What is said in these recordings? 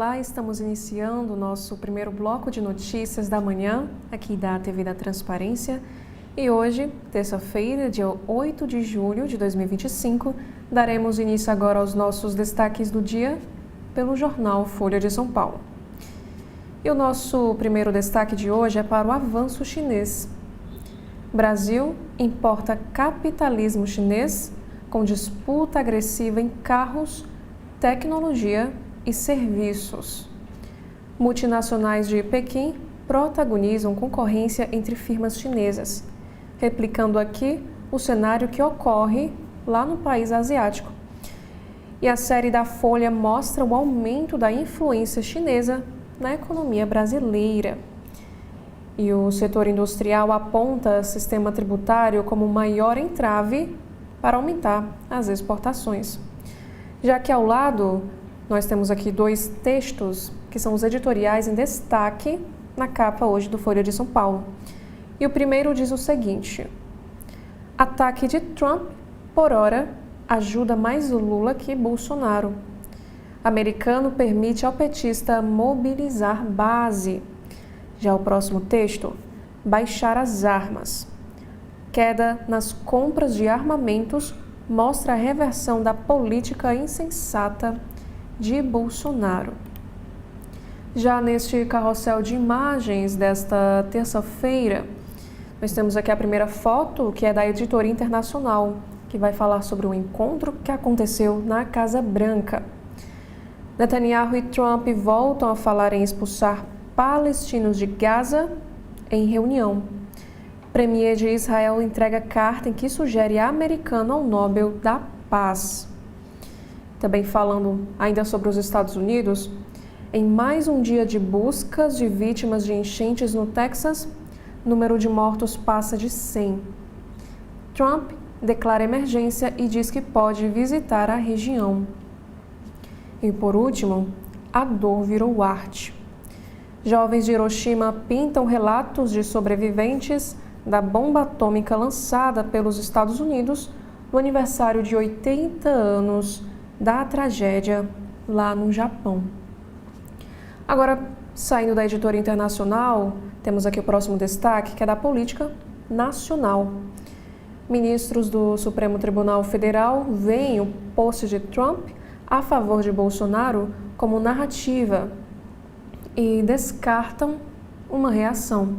Olá, estamos iniciando o nosso primeiro bloco de notícias da manhã, aqui da TV da Transparência. E hoje, terça-feira, dia 8 de julho de 2025, daremos início agora aos nossos destaques do dia pelo jornal Folha de São Paulo. E o nosso primeiro destaque de hoje é para o avanço chinês. Brasil importa capitalismo chinês com disputa agressiva em carros, tecnologia e serviços. Multinacionais de Pequim protagonizam concorrência entre firmas chinesas, replicando aqui o cenário que ocorre lá no país asiático. E a série da Folha mostra o aumento da influência chinesa na economia brasileira. E o setor industrial aponta sistema tributário como maior entrave para aumentar as exportações. Já que ao lado nós temos aqui dois textos que são os editoriais em destaque na capa hoje do Folha de São Paulo. E o primeiro diz o seguinte: ataque de Trump, por hora, ajuda mais Lula que Bolsonaro. Americano permite ao petista mobilizar base. Já o próximo texto, baixar as armas. Queda nas compras de armamentos mostra a reversão da política insensata de Bolsonaro. Já neste carrossel de imagens desta terça-feira, nós temos aqui a primeira foto, que é da Editoria Internacional, que vai falar sobre um encontro que aconteceu na Casa Branca. Netanyahu e Trump voltam a falar em expulsar palestinos de Gaza em reunião. Premier de Israel entrega carta em que sugere americano ao Nobel da Paz. Também falando ainda sobre os Estados Unidos, em mais um dia de buscas de vítimas de enchentes no Texas, o número de mortos passa de 100. Trump declara emergência e diz que pode visitar a região. E por último, a dor virou arte. Jovens de Hiroshima pintam relatos de sobreviventes da bomba atômica lançada pelos Estados Unidos no aniversário de 80 anos da tragédia lá no Japão. Agora, saindo da Editoria Internacional, temos aqui o próximo destaque, que é da política nacional. Ministros do Supremo Tribunal Federal veem o post de Trump a favor de Bolsonaro como narrativa e descartam uma reação.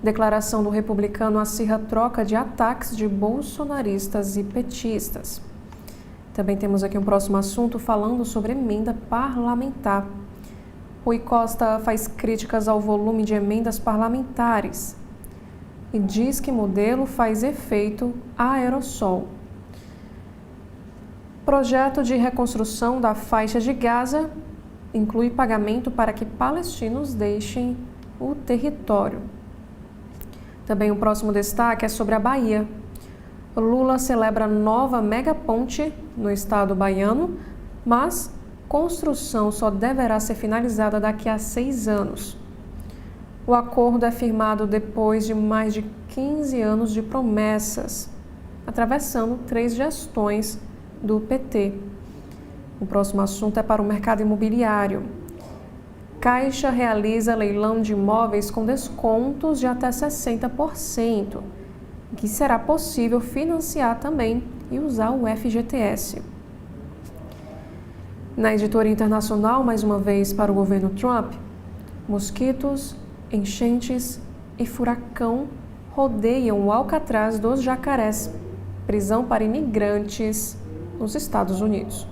Declaração do republicano acirra troca de ataques de bolsonaristas e petistas. Também temos aqui um próximo assunto falando sobre emenda parlamentar. Rui Costa faz críticas ao volume de emendas parlamentares e diz que modelo faz efeito aerossol. Projeto de reconstrução da faixa de Gaza inclui pagamento para que palestinos deixem o território. Também o próximo destaque é sobre a Bahia. Lula celebra nova megaponte no estado baiano, mas construção só deverá ser finalizada daqui a 6 anos. O acordo é firmado depois de mais de 15 anos de promessas, atravessando 3 gestões do PT. O próximo assunto é para o mercado imobiliário. Caixa realiza leilão de imóveis com descontos de até 60%, que será possível financiar também e usar o FGTS. Na Editoria Internacional, mais uma vez para o governo Trump, mosquitos, enchentes e furacão rodeiam o Alcatraz dos Jacarés, prisão para imigrantes nos Estados Unidos.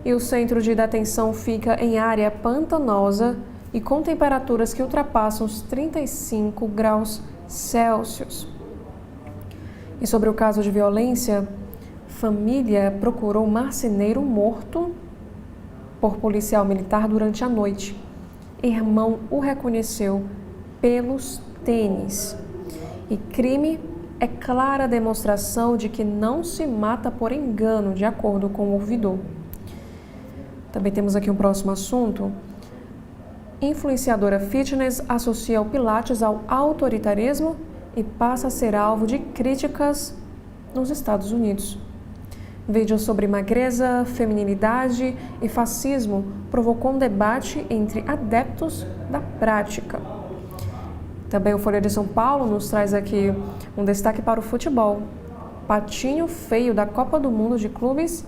E o centro de detenção fica em área pantanosa e com temperaturas que ultrapassam os 35 graus Celsius. E sobre o caso de violência, família procurou marceneiro morto por policial militar durante a noite. Irmão o reconheceu pelos tênis. E crime é clara demonstração de que não se mata por engano, de acordo com o ouvidor. Também temos aqui um próximo assunto. Influenciadora fitness associa o Pilates ao autoritarismo e passa a ser alvo de críticas nos Estados Unidos. Vídeo sobre magreza, feminilidade e fascismo provocou um debate entre adeptos da prática. Também o Folha de São Paulo nos traz aqui um destaque para o futebol. Patinho feio da Copa do Mundo de Clubes,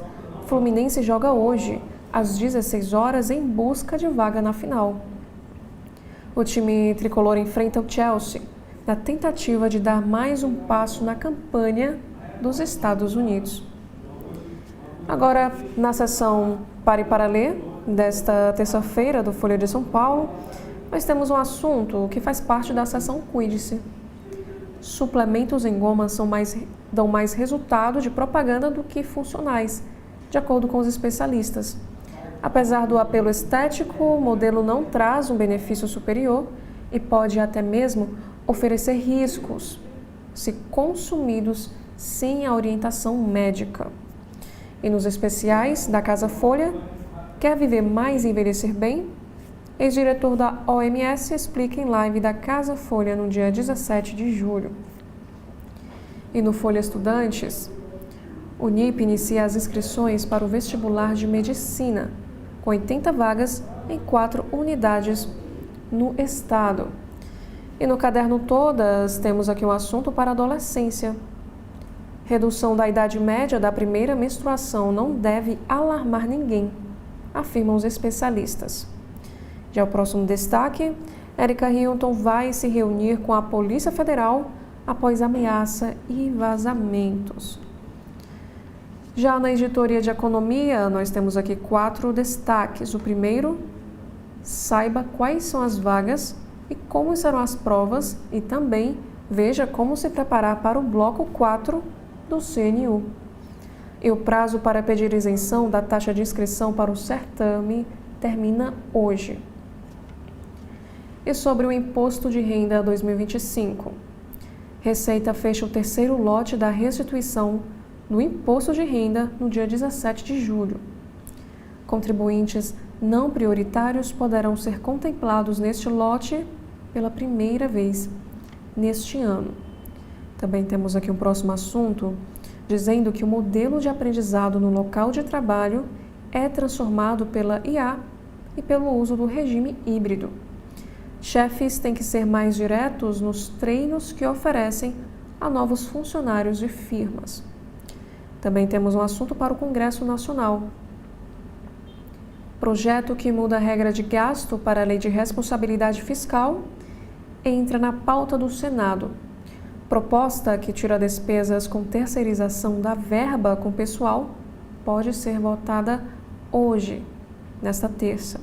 Fluminense joga hoje, às 16 horas, em busca de vaga na final. O time tricolor enfrenta o Chelsea, na tentativa de dar mais um passo na campanha dos Estados Unidos. Agora, na seção Pare para Ler, desta terça-feira do Folha de São Paulo, nós temos um assunto que faz parte da seção Cuide-se. Suplementos em goma dão mais resultado de propaganda do que funcionais, de acordo com os especialistas. Apesar do apelo estético, o modelo não traz um benefício superior e pode até mesmo oferecer riscos, se consumidos sem a orientação médica. E nos especiais da Casa Folha, quer viver mais e envelhecer bem? Ex-diretor da OMS explica em live da Casa Folha no dia 17 de julho. E no Folha Estudantes, o NIP inicia as inscrições para o vestibular de medicina, com 80 vagas em 4 unidades no estado. E no caderno Todas, temos aqui um assunto para a adolescência. Redução da idade média da primeira menstruação não deve alarmar ninguém, afirmam os especialistas. Já o próximo destaque, Érica Hilton vai se reunir com a Polícia Federal após ameaça e vazamentos. Já na editoria de economia, nós temos aqui 4 destaques. O primeiro, saiba quais são as vagas e como serão as provas e também veja como se preparar para o bloco 4 do CNU. E o prazo para pedir isenção da taxa de inscrição para o certame termina hoje. E sobre o Imposto de Renda 2025. Receita fecha o terceiro lote da restituição do Imposto de Renda no dia 17 de julho. Contribuintes não prioritários poderão ser contemplados neste lote pela primeira vez neste ano. Também temos aqui um próximo assunto, dizendo que o modelo de aprendizado no local de trabalho é transformado pela IA e pelo uso do regime híbrido. Chefes têm que ser mais diretos nos treinos que oferecem a novos funcionários de firmas. Também temos um assunto para o Congresso Nacional. Projeto que muda a regra de gasto para a Lei de Responsabilidade Fiscal entra na pauta do Senado. Proposta que tira despesas com terceirização da verba com pessoal pode ser votada hoje, nesta terça.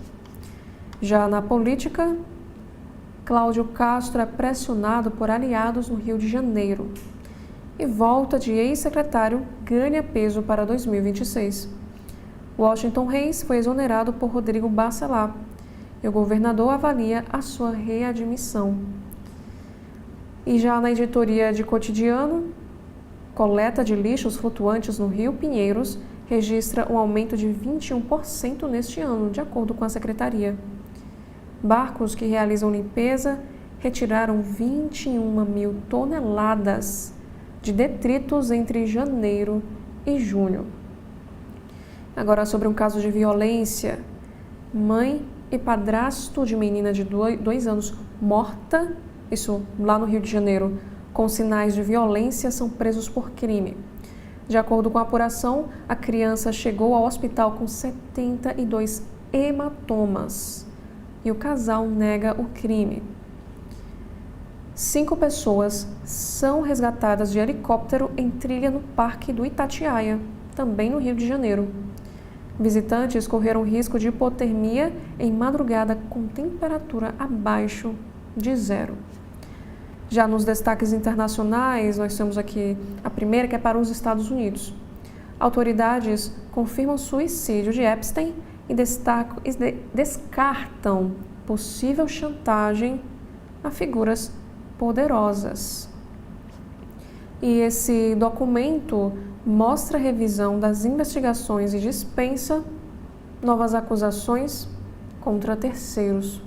Já na política, Cláudio Castro é pressionado por aliados no Rio de Janeiro. E volta de ex-secretário ganha peso para 2026. Washington Reis foi exonerado por Rodrigo Bacelar e o governador avalia a sua readmissão. E já na editoria de cotidiano, coleta de lixos flutuantes no Rio Pinheiros registra um aumento de 21% neste ano, de acordo com a secretaria. Barcos que realizam limpeza retiraram 21 mil toneladas de detritos entre janeiro e junho. Agora sobre um caso de violência. Mãe e padrasto de menina de 2 anos morta, isso lá no Rio de Janeiro, com sinais de violência, são presos por crime. De acordo com a apuração, a criança chegou ao hospital com 72 hematomas e o casal nega o crime. 5 pessoas são resgatadas de helicóptero em trilha no Parque do Itatiaia, também no Rio de Janeiro. Visitantes correram risco de hipotermia em madrugada com temperatura abaixo de 0. Já nos destaques internacionais, nós temos aqui a primeira, que é para os Estados Unidos. Autoridades confirmam suicídio de Epstein e descartam possível chantagem a figuras poderosas. E esse documento mostra a revisão das investigações e dispensa novas acusações contra terceiros.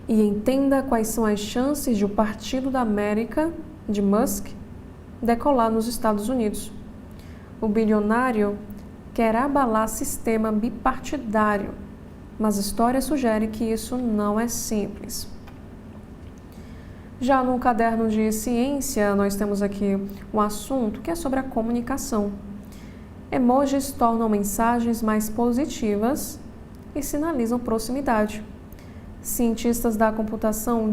E entenda quais são as chances de o Partido da América, de Musk, decolar nos Estados Unidos. o bilionário quer abalar sistema bipartidário, mas a história sugere que isso não é simples. Já no caderno de ciência, nós temos aqui um assunto que é sobre a comunicação. Emojis tornam mensagens mais positivas e sinalizam proximidade. Cientistas da computação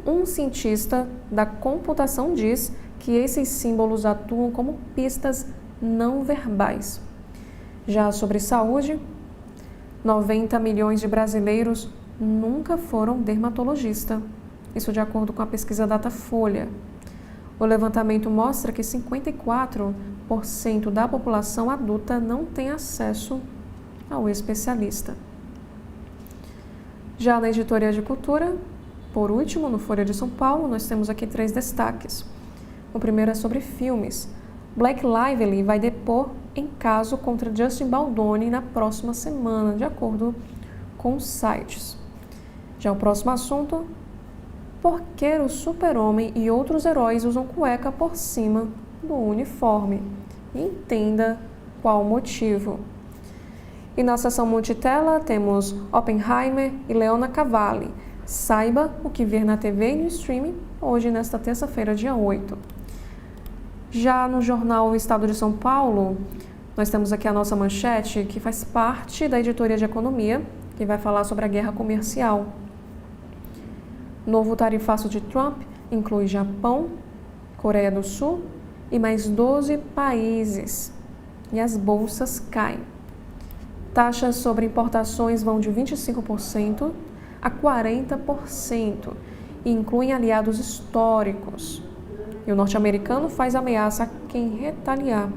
um cientista da computação diz que esses símbolos atuam como pistas não verbais. Já sobre saúde, 90 milhões de brasileiros nunca foram dermatologista. Isso de acordo com a pesquisa Datafolha. O levantamento mostra que 54% da população adulta não tem acesso ao especialista. Já na editoria de cultura, por último, no Folha de São Paulo, nós temos aqui 3 destaques. O primeiro é sobre filmes. Blake Lively vai depor em caso contra Justin Baldoni na próxima semana, de acordo com os sites. Já o próximo assunto, por que o Super-Homem e outros heróis usam cueca por cima do uniforme? Entenda qual o motivo. E na seção multitela temos Oppenheimer e Leona Cavalli. Saiba o que ver na TV e no streaming hoje, nesta terça-feira, dia 8. Já no jornal O Estado de São Paulo, nós temos aqui a nossa manchete, que faz parte da editoria de economia, que vai falar sobre a guerra comercial. Novo tarifaço de Trump inclui Japão, Coreia do Sul e mais 12 países. E as bolsas caem. Taxas sobre importações vão de 25% a 40% e incluem aliados históricos. E o norte-americano faz ameaça a quem retaliar.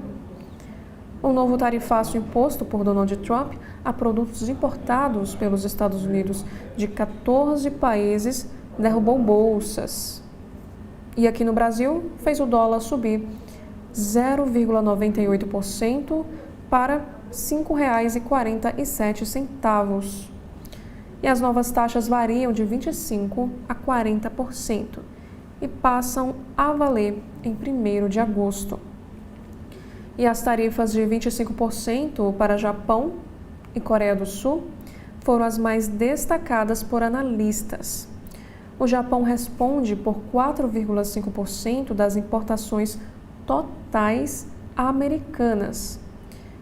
O novo tarifaço imposto por Donald Trump a produtos importados pelos Estados Unidos de 14 países derrubou bolsas. E aqui no Brasil, fez o dólar subir 0,98% para R$ 5,47. E as novas taxas variam de 25% a 40% e passam a valer em 1º de agosto. E as tarifas de 25% para Japão e Coreia do Sul foram as mais destacadas por analistas. O Japão responde por 4,5% das importações totais americanas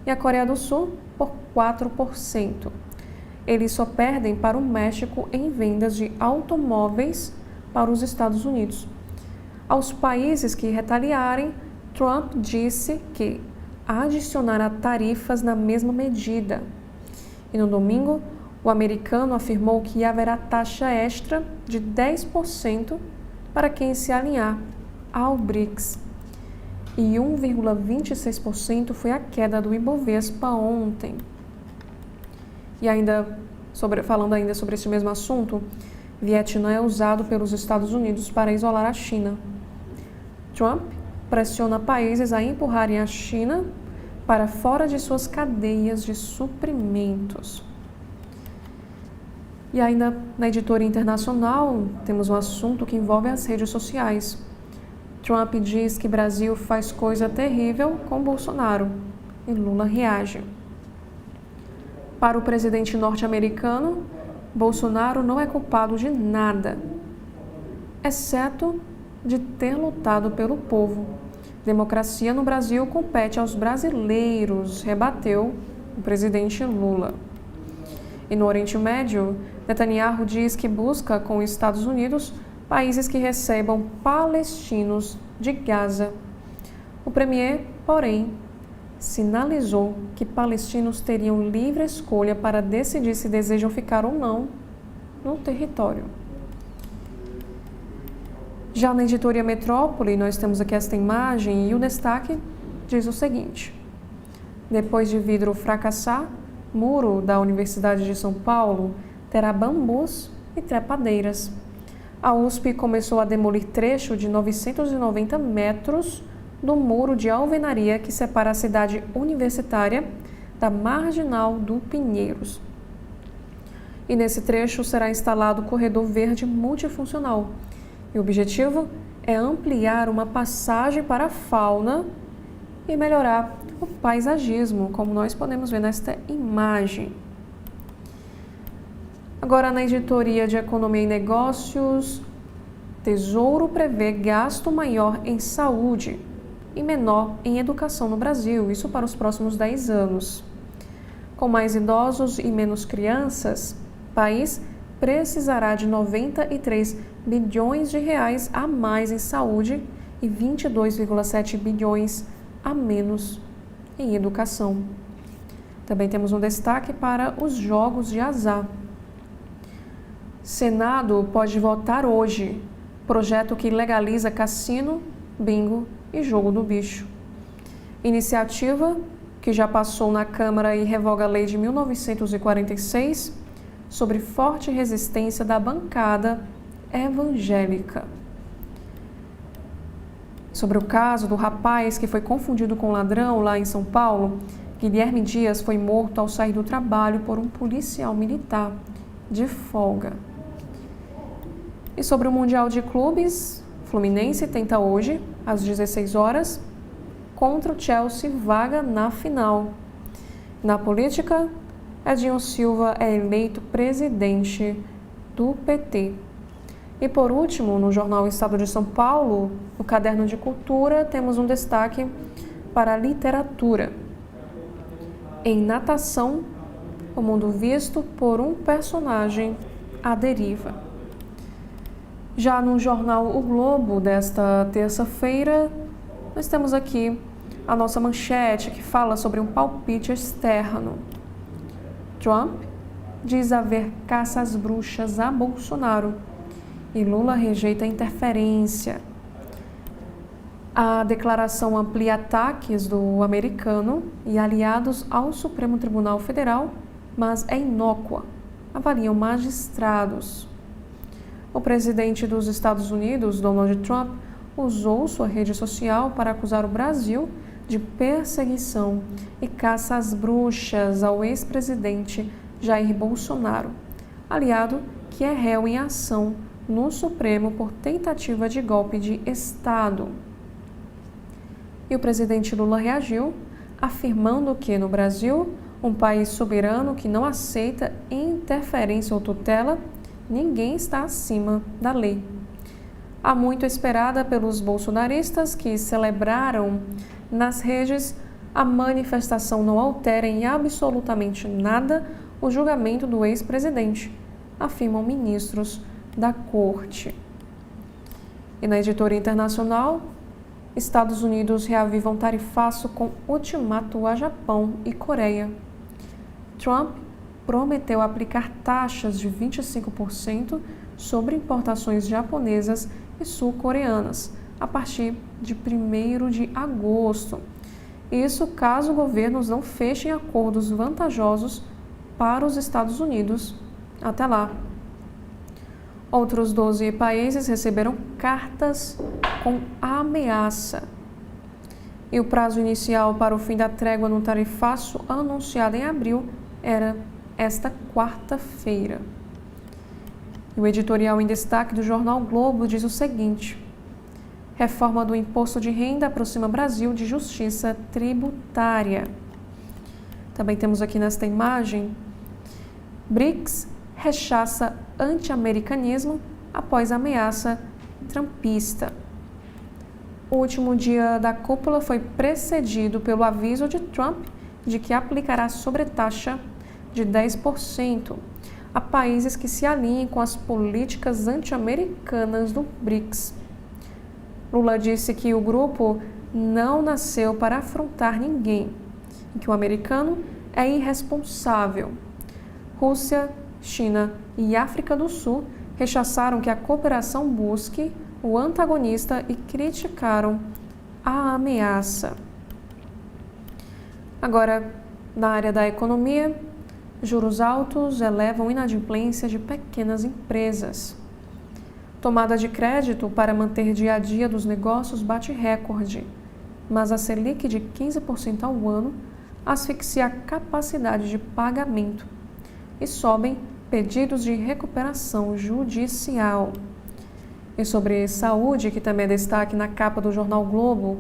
e a Coreia do Sul por 4%. Eles só perdem para o México em vendas de automóveis para os Estados Unidos. Aos países que retaliarem, Trump disse que adicionará tarifas na mesma medida. E no domingo, o americano afirmou que haverá taxa extra de 10% para quem se alinhar ao BRICS. E 1,26% foi a queda do Ibovespa ontem. E falando ainda sobre esse mesmo assunto, Vietnã é usado pelos Estados Unidos para isolar a China. Trump pressiona países a empurrarem a China para fora de suas cadeias de suprimentos. E ainda na editoria internacional, temos um assunto que envolve as redes sociais. Trump diz que Brasil faz coisa terrível com Bolsonaro e Lula reage. Para o presidente norte-americano, Bolsonaro não é culpado de nada, exceto de ter lutado pelo povo. Democracia no Brasil compete aos brasileiros, rebateu o presidente Lula. E no Oriente Médio, Netanyahu diz que busca com os Estados Unidos países que recebam palestinos de Gaza. O premier, porém, sinalizou que palestinos teriam livre escolha para decidir se desejam ficar ou não no território. Já na editoria Metrópole, nós temos aqui esta imagem e o destaque diz o seguinte: depois de vidro fracassar, muro da Universidade de São Paulo terá bambus e trepadeiras. A USP começou a demolir trecho de 990 metros do muro de alvenaria que separa a cidade universitária da Marginal do Pinheiros. E nesse trecho será instalado o corredor verde multifuncional. E o objetivo é ampliar uma passagem para a fauna e melhorar o paisagismo, como nós podemos ver nesta imagem. Agora, na editoria de Economia e Negócios, Tesouro prevê gasto maior em saúde e menor em educação no Brasil, isso para os próximos 10 anos. Com mais idosos e menos crianças, o país precisará de 93 bilhões de reais a mais em saúde e 22,7 bilhões a menos em educação. Também temos um destaque para os jogos de azar. Senado pode votar hoje projeto que legaliza cassino, bingo e jogo do bicho. Iniciativa que já passou na Câmara e revoga a lei de 1946 sobre forte resistência da bancada evangélica. Sobre o caso do rapaz que foi confundido com ladrão lá em São Paulo, Guilherme Dias foi morto ao sair do trabalho por um policial militar de folga. E sobre o Mundial de Clubes, Fluminense tenta hoje, às 16 horas, contra o Chelsea, vaga na final. Na política, Edinho Silva é eleito presidente do PT. E por último, no jornal Estado de São Paulo, no caderno de cultura, temos um destaque para a literatura. Em natação, o mundo visto por um personagem à deriva. Já no jornal O Globo desta terça-feira, nós temos aqui a nossa manchete que fala sobre um palpite externo. Trump diz haver caça às bruxas a Bolsonaro e Lula rejeita a interferência. A declaração amplia ataques do americano e aliados ao Supremo Tribunal Federal, mas é inócua, avaliam magistrados. O presidente dos Estados Unidos, Donald Trump, usou sua rede social para acusar o Brasil de perseguição e caça às bruxas ao ex-presidente Jair Bolsonaro, aliado que é réu em ação no Supremo por tentativa de golpe de Estado. E o presidente Lula reagiu, afirmando que no Brasil, um país soberano que não aceita interferência ou tutela, ninguém está acima da lei. Há muito esperada pelos bolsonaristas que celebraram nas redes a manifestação não altera em absolutamente nada o julgamento do ex-presidente, afirmam ministros da corte. E na editoria internacional, Estados Unidos reavivam tarifaço com ultimato a Japão e Coreia. Trump prometeu aplicar taxas de 25% sobre importações japonesas e sul-coreanas a partir de 1º de agosto. Isso caso governos não fechem acordos vantajosos para os Estados Unidos até lá. Outros 12 países receberam cartas com ameaça. E o prazo inicial para o fim da trégua no tarifaço anunciado em abril era esta quarta-feira. E o editorial em destaque do jornal Globo diz o seguinte: reforma do imposto de renda aproxima Brasil de justiça tributária. Também temos aqui nesta imagem, BRICS rechaça anti-americanismo após ameaça trumpista. O último dia da cúpula foi precedido pelo aviso de Trump de que aplicará sobretaxa de 10% a países que se alinhem com as políticas anti-americanas do BRICS. Lula disse que o grupo não nasceu para afrontar ninguém e que o americano é irresponsável. Rússia, China e África do Sul rechaçaram que a cooperação busque o antagonista e criticaram a ameaça. Agora, na área da economia, juros altos elevam inadimplência de pequenas empresas. Tomada de crédito para manter dia a dia dos negócios bate recorde, mas a Selic de 15% ao ano asfixia a capacidade de pagamento e sobem pedidos de recuperação judicial. E sobre saúde, que também é destaque na capa do jornal Globo,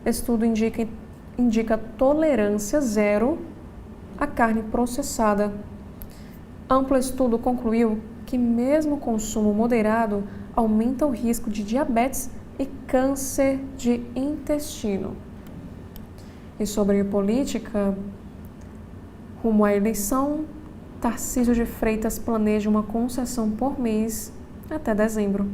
Estudo indica tolerância zero à carne processada. Amplo estudo concluiu que mesmo o consumo moderado aumenta o risco de diabetes e câncer de intestino. E sobre política, rumo à eleição, Tarcísio de Freitas planeja uma concessão por mês até dezembro.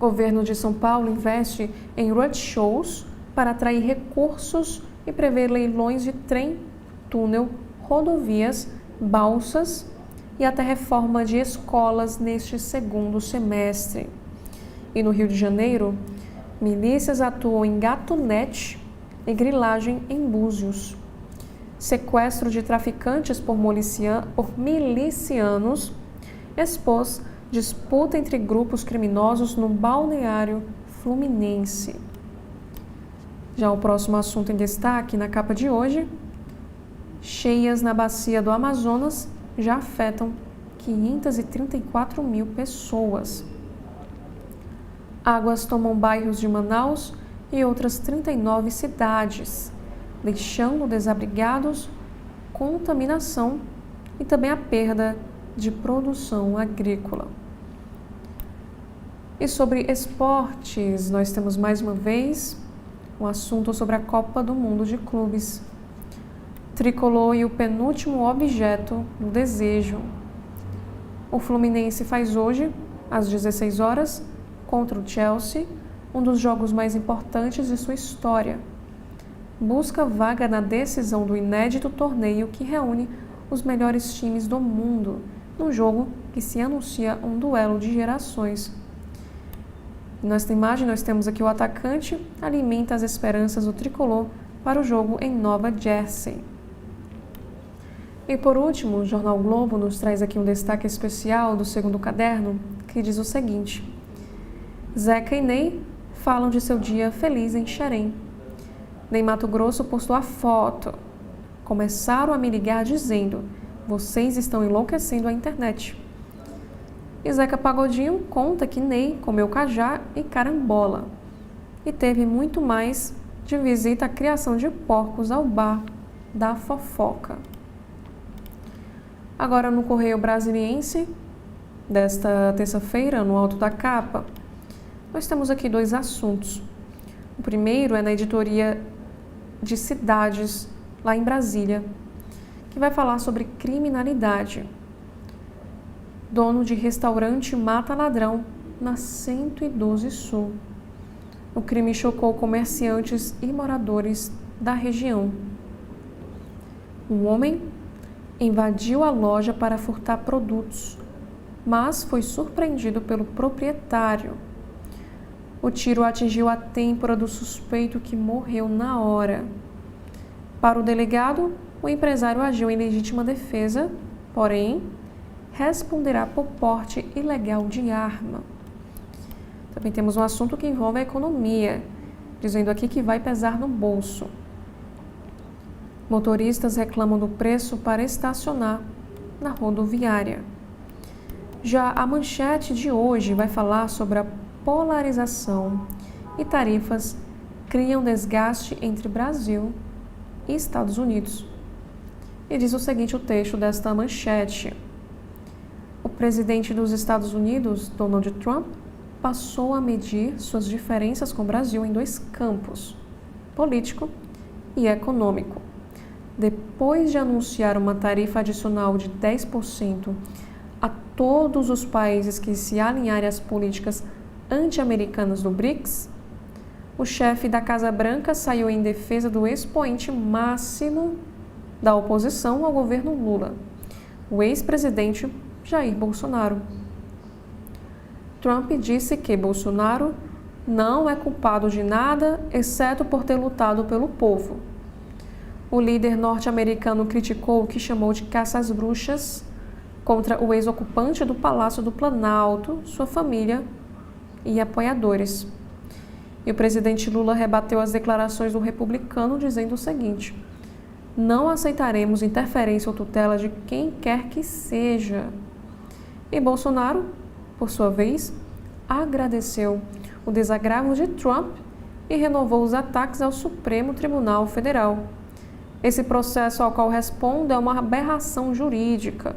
Governo de São Paulo investe em roadshows para atrair recursos e prever leilões de trem, túnel, rodovias, balsas e até reforma de escolas neste segundo semestre. E no Rio de Janeiro, milícias atuam em gatunete e grilagem em Búzios. Sequestro de traficantes por milicianos expôs disputa entre grupos criminosos no balneário fluminense. Já o próximo assunto em destaque na capa de hoje: cheias na bacia do Amazonas já afetam 534 mil pessoas. Águas tomam bairros de Manaus e outras 39 cidades, deixando desabrigados, contaminação e também a perda de produção agrícola. E sobre esportes, nós temos mais uma vez um assunto sobre a Copa do Mundo de Clubes. Tricolor e o penúltimo objeto do desejo. O Fluminense faz hoje, às 16 horas, contra o Chelsea, um dos jogos mais importantes de sua história. Busca vaga na decisão do inédito torneio que reúne os melhores times do mundo, num jogo que se anuncia um duelo de gerações. Nesta imagem, nós temos aqui o atacante alimenta as esperanças do tricolor para o jogo em Nova Jersey. E por último, o Jornal Globo nos traz aqui um destaque especial do segundo caderno, que diz o seguinte: Zeca e Ney falam de seu dia feliz em Xerém. Ney Mato Grosso postou a foto. Começaram a me ligar dizendo: vocês estão enlouquecendo a internet. E Zeca Pagodinho conta que Ney comeu cajá e carambola. E teve muito mais de visita à criação de porcos ao bar da fofoca. Agora no Correio Brasiliense, desta terça-feira, no alto da capa, nós temos aqui dois assuntos. O primeiro é na editoria de cidades, lá em Brasília, que vai falar sobre criminalidade. Dono de restaurante mata ladrão na 112 Sul. O crime chocou comerciantes e moradores da região. Um homem invadiu a loja para furtar produtos, mas foi surpreendido pelo proprietário. O tiro atingiu a têmpora do suspeito, que morreu na hora. Para o delegado, o empresário agiu em legítima defesa, porém, responderá por porte ilegal de arma. Também temos um assunto que envolve a economia, dizendo aqui que vai pesar no bolso. Motoristas reclamam do preço para estacionar na rodoviária. Já a manchete de hoje vai falar sobre a polarização e tarifas criam desgaste entre Brasil e Estados Unidos. E diz o seguinte o texto desta manchete: o presidente dos Estados Unidos, Donald Trump, passou a medir suas diferenças com o Brasil em dois campos, político e econômico. Depois de anunciar uma tarifa adicional de 10% a todos os países que se alinharem às políticas anti-americanas do BRICS, o chefe da Casa Branca saiu em defesa do expoente máximo da oposição ao governo Lula, o ex-presidente Jair Bolsonaro. Trump disse que Bolsonaro não é culpado de nada, exceto por ter lutado pelo povo. O líder norte-americano criticou o que chamou de caça às bruxas contra o ex-ocupante do Palácio do Planalto, sua família e apoiadores. E o presidente Lula rebateu as declarações do republicano, dizendo o seguinte: não aceitaremos interferência ou tutela de quem quer que seja. E Bolsonaro, por sua vez, agradeceu o desagravo de Trump e renovou os ataques ao Supremo Tribunal Federal. Esse processo ao qual responde é uma aberração jurídica,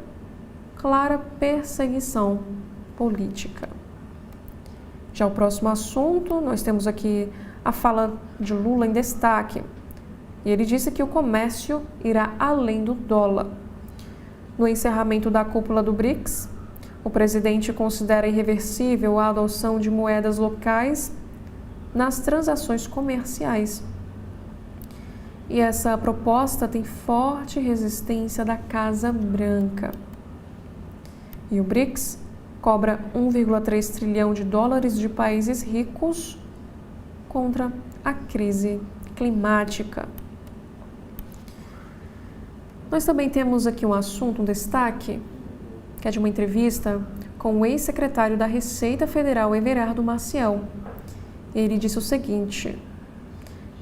clara perseguição política. Já o próximo assunto, nós temos aqui a fala de Lula em destaque. E ele disse que o comércio irá além do dólar. No encerramento da cúpula do BRICS, o presidente considera irreversível a adoção de moedas locais nas transações comerciais. E essa proposta tem forte resistência da Casa Branca. E o BRICS cobra 1,3 trilhão de dólares de países ricos contra a crise climática. Nós também temos aqui um assunto, um destaque, que é de uma entrevista com o ex-secretário da Receita Federal, Everardo Maciel. Ele disse o seguinte: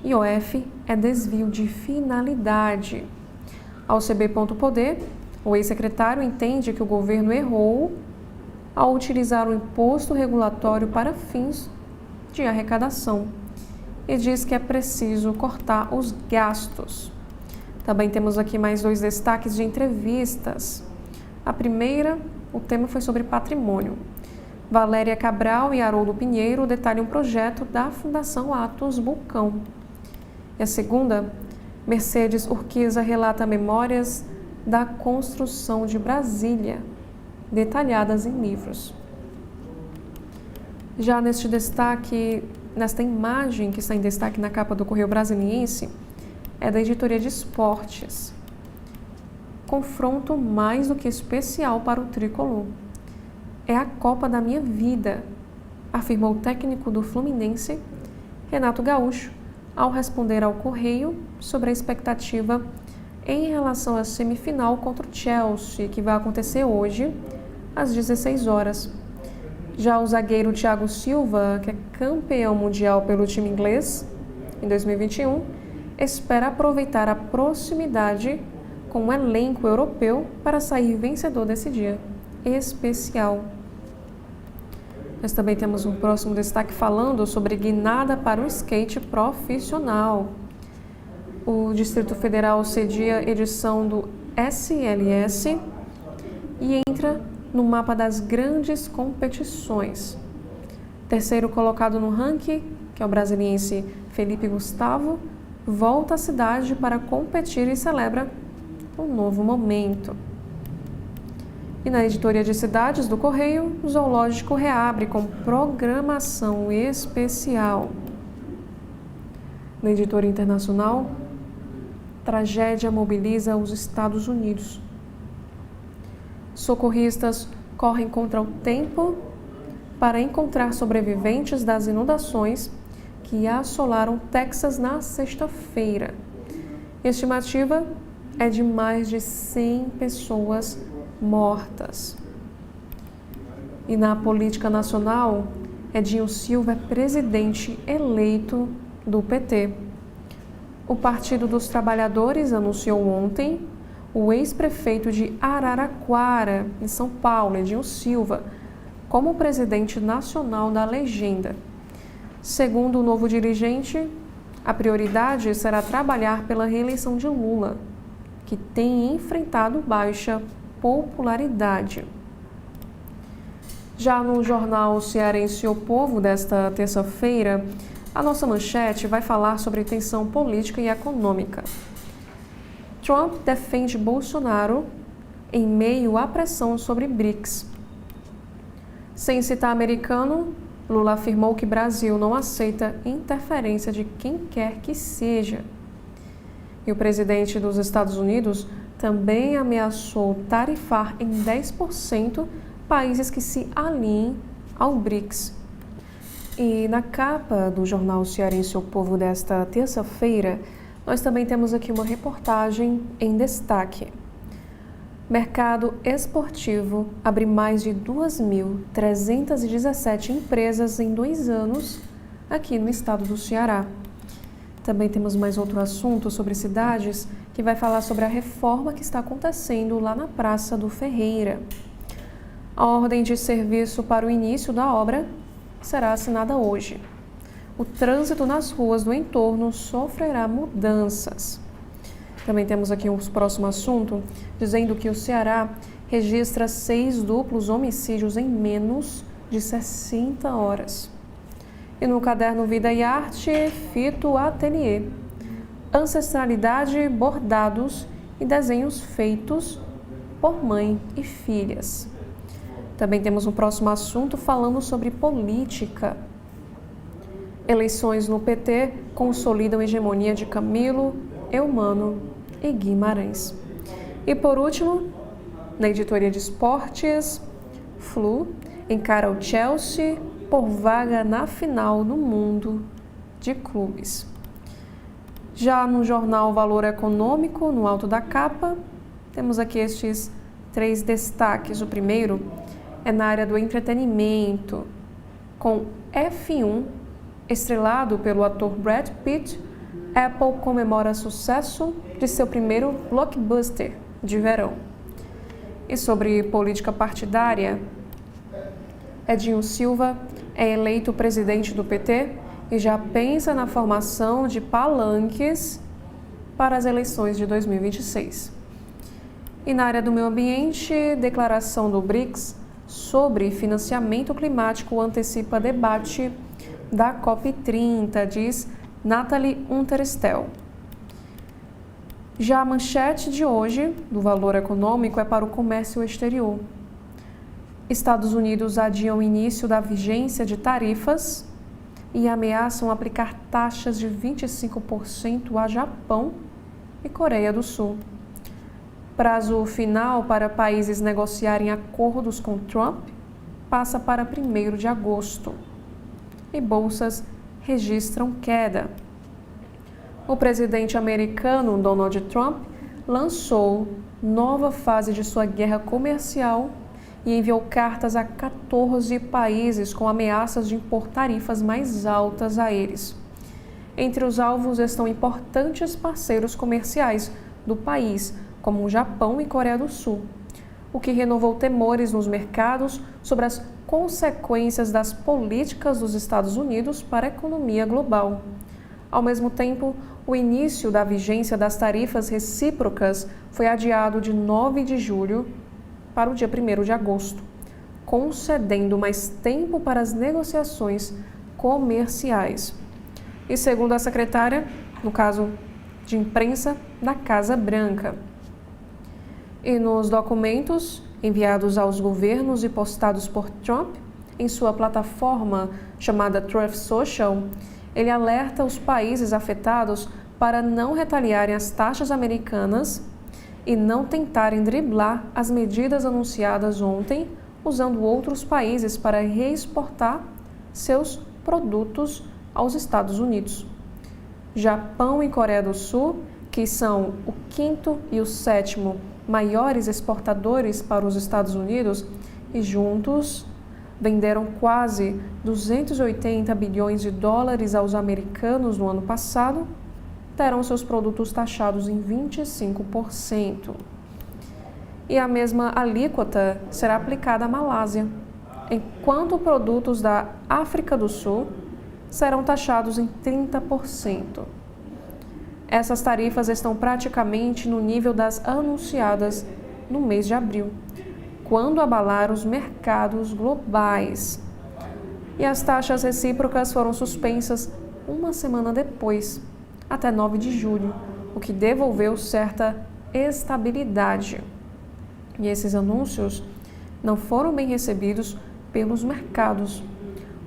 IOF é desvio de finalidade. Ao CB.poder, o ex-secretário entende que o governo errou ao utilizar o imposto regulatório para fins de arrecadação e diz que é preciso cortar os gastos. Também temos aqui mais 2 destaques de entrevistas. A primeira, o tema foi sobre patrimônio. Valéria Cabral e Haroldo Pinheiro detalham um projeto da Fundação Atos Bulcão. E a segunda, Mercedes Urquiza relata memórias da construção de Brasília, detalhadas em livros. Já neste destaque, nesta imagem que está em destaque na capa do Correio Brasiliense, é da editoria de esportes. Confronto mais do que especial para o tricolor. É a Copa da minha vida, afirmou o técnico do Fluminense, Renato Gaúcho, ao responder ao Correio sobre a expectativa em relação à semifinal contra o Chelsea, que vai acontecer hoje, às 16 horas. Já o zagueiro Thiago Silva, que é campeão mundial pelo time inglês em 2021, espera aproveitar a proximidade com o elenco europeu para sair vencedor desse dia especial. Nós também temos um próximo destaque falando sobre guinada para o skate profissional. O Distrito Federal cedia edição do SLS e entra no mapa das grandes competições. Terceiro colocado no ranking, que é o brasiliense Felipe Gustavo, volta à cidade para competir e celebra um novo momento. E na editoria de cidades do Correio, o Zoológico reabre com programação especial. Na editoria internacional, tragédia mobiliza os Estados Unidos. Socorristas correm contra o tempo para encontrar sobreviventes das inundações que assolaram Texas na sexta-feira. Estimativa é de mais de 100 pessoas mortas. E na política nacional, Edinho Silva é presidente eleito do PT. O Partido dos Trabalhadores anunciou ontem o ex-prefeito de Araraquara, em São Paulo, Edinho Silva, como presidente nacional da legenda. Segundo o novo dirigente, a prioridade será trabalhar pela reeleição de Lula, que tem enfrentado baixa popularidade. Já no jornal Cearense O Povo desta terça-feira, a nossa manchete vai falar sobre tensão política e econômica. Trump defende Bolsonaro em meio à pressão sobre BRICS. Sem citar americano, Lula afirmou que Brasil não aceita interferência de quem quer que seja. E o presidente dos Estados Unidos também ameaçou tarifar em 10% países que se alinhem ao BRICS. E na capa do jornal Cearense O Povo desta terça-feira, nós também temos aqui uma reportagem em destaque. Mercado esportivo abre mais de 2.317 empresas em 2 anos aqui no estado do Ceará. Também temos mais outro assunto sobre cidades que vai falar sobre a reforma que está acontecendo lá na Praça do Ferreira. A ordem de serviço para o início da obra será assinada hoje. o trânsito nas ruas do entorno sofrerá mudanças. Também temos aqui o próximo assunto, dizendo que o Ceará registra 6 duplos homicídios em menos de 60 horas. E no caderno Vida e Arte, Fito Atelier, ancestralidade, bordados e desenhos feitos por mãe e filhas. Também temos um próximo assunto falando sobre política. Eleições no PT consolidam a hegemonia de Camilo, Eumano e Guimarães. E por último, na editoria de esportes, Flu encara o Chelsea por vaga na final do mundo de clubes. Já no jornal Valor Econômico, no alto da capa, temos aqui estes 3 destaques. O primeiro é na área do entretenimento, com F1, estrelado pelo ator Brad Pitt, Apple comemora sucesso de seu primeiro blockbuster de verão. E sobre política partidária, Edinho Silva é eleito presidente do PT e já pensa na formação de palanques para as eleições de 2026. E na área do meio ambiente, declaração do BRICS sobre financiamento climático antecipa debate da COP30, diz Nathalie Unterstel. Já a manchete de hoje, do Valor Econômico, é para o comércio exterior. Estados Unidos adiam o início da vigência de tarifas e ameaçam aplicar taxas de 25% a Japão e Coreia do Sul. Prazo final para países negociarem acordos com Trump passa para 1º de agosto. E bolsas registram queda. O presidente americano Donald Trump lançou nova fase de sua guerra comercial e enviou cartas a 14 países com ameaças de impor tarifas mais altas a eles. Entre os alvos estão importantes parceiros comerciais do país, como o Japão e Coreia do Sul, o que renovou temores nos mercados sobre as consequências das políticas dos Estados Unidos para a economia global. Ao mesmo tempo, o início da vigência das tarifas recíprocas foi adiado de 9 de julho para o dia 1º de agosto, concedendo mais tempo para as negociações comerciais. E segundo a secretária, no caso de imprensa, da Casa Branca. E nos documentos enviados aos governos e postados por Trump em sua plataforma chamada Truth Social, ele alerta os países afetados para não retaliarem as taxas americanas e não tentarem driblar as medidas anunciadas ontem, usando outros países para reexportar seus produtos aos Estados Unidos. Japão e Coreia do Sul, que são o 5º e o 7º maiores exportadores para os Estados Unidos, e juntos venderam quase 280 bilhões de dólares aos americanos no ano passado, terão seus produtos taxados em 25%. E a mesma alíquota será aplicada à Malásia, enquanto produtos da África do Sul serão taxados em 30%. Essas tarifas estão praticamente no nível das anunciadas no mês de abril, quando abalaram os mercados globais. E as taxas recíprocas foram suspensas uma semana depois, até 9 de julho, o que devolveu certa estabilidade. E esses anúncios não foram bem recebidos pelos mercados.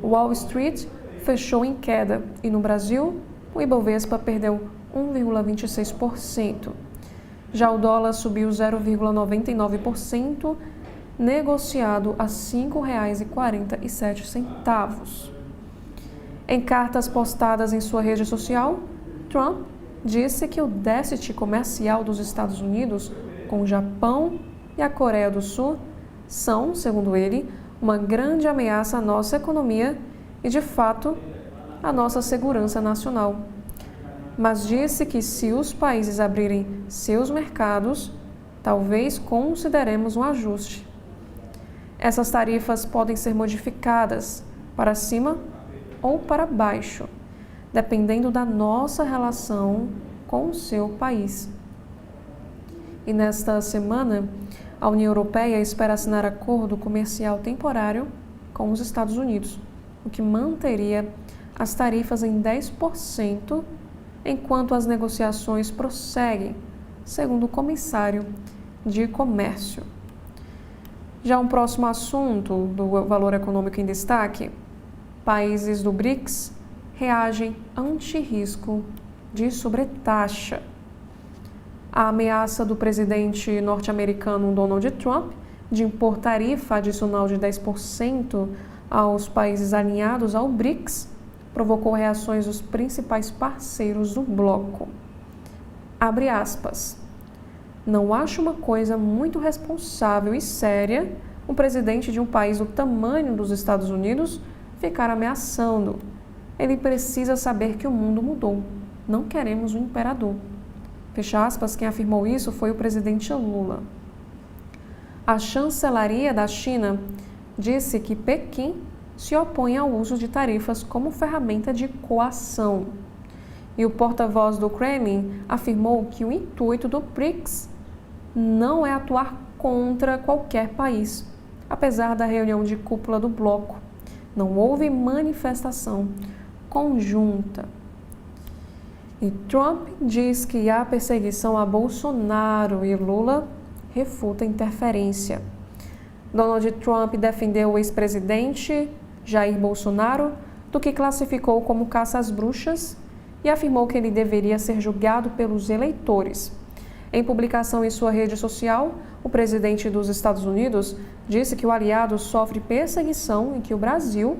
O Wall Street fechou em queda e no Brasil, o Ibovespa perdeu 1,26%. Já o dólar subiu 0,99%, negociado a R$ 5,47. Em cartas postadas em sua rede social, Trump disse que o déficit comercial dos Estados Unidos com o Japão e a Coreia do Sul são, segundo ele, uma grande ameaça à nossa economia e, de fato, à nossa segurança nacional. Mas disse que se os países abrirem seus mercados, talvez consideremos um ajuste. Essas tarifas podem ser modificadas para cima ou para baixo. dependendo da nossa relação com o seu país. E nesta semana, a União Europeia espera assinar acordo comercial temporário com os Estados Unidos, o que manteria as tarifas em 10%, enquanto as negociações prosseguem, segundo o comissário de Comércio. Já um próximo assunto do Valor Econômico em Destaque: países do BRICS reagem anti-risco de sobretaxa. A ameaça do presidente norte-americano Donald Trump de impor tarifa adicional de 10% aos países alinhados ao BRICS provocou reações dos principais parceiros do bloco. Abre aspas. Não acho uma coisa muito responsável e séria um presidente de um país do tamanho dos Estados Unidos ficar ameaçando. Ele precisa saber que o mundo mudou. Não queremos um imperador. Fecha aspas, quem afirmou isso foi o presidente Lula. A chancelaria da China disse que Pequim se opõe ao uso de tarifas como ferramenta de coação. E o porta-voz do Kremlin afirmou que o intuito do BRICS não é atuar contra qualquer país, apesar da reunião de cúpula do bloco. Não houve manifestação conjunta. E Trump diz que há perseguição a Bolsonaro e Lula refuta interferência. Donald Trump defendeu o ex-presidente Jair Bolsonaro do que classificou como caça às bruxas e afirmou que ele deveria ser julgado pelos eleitores. Em publicação em sua rede social, o presidente dos Estados Unidos disse que o aliado sofre perseguição e que o Brasil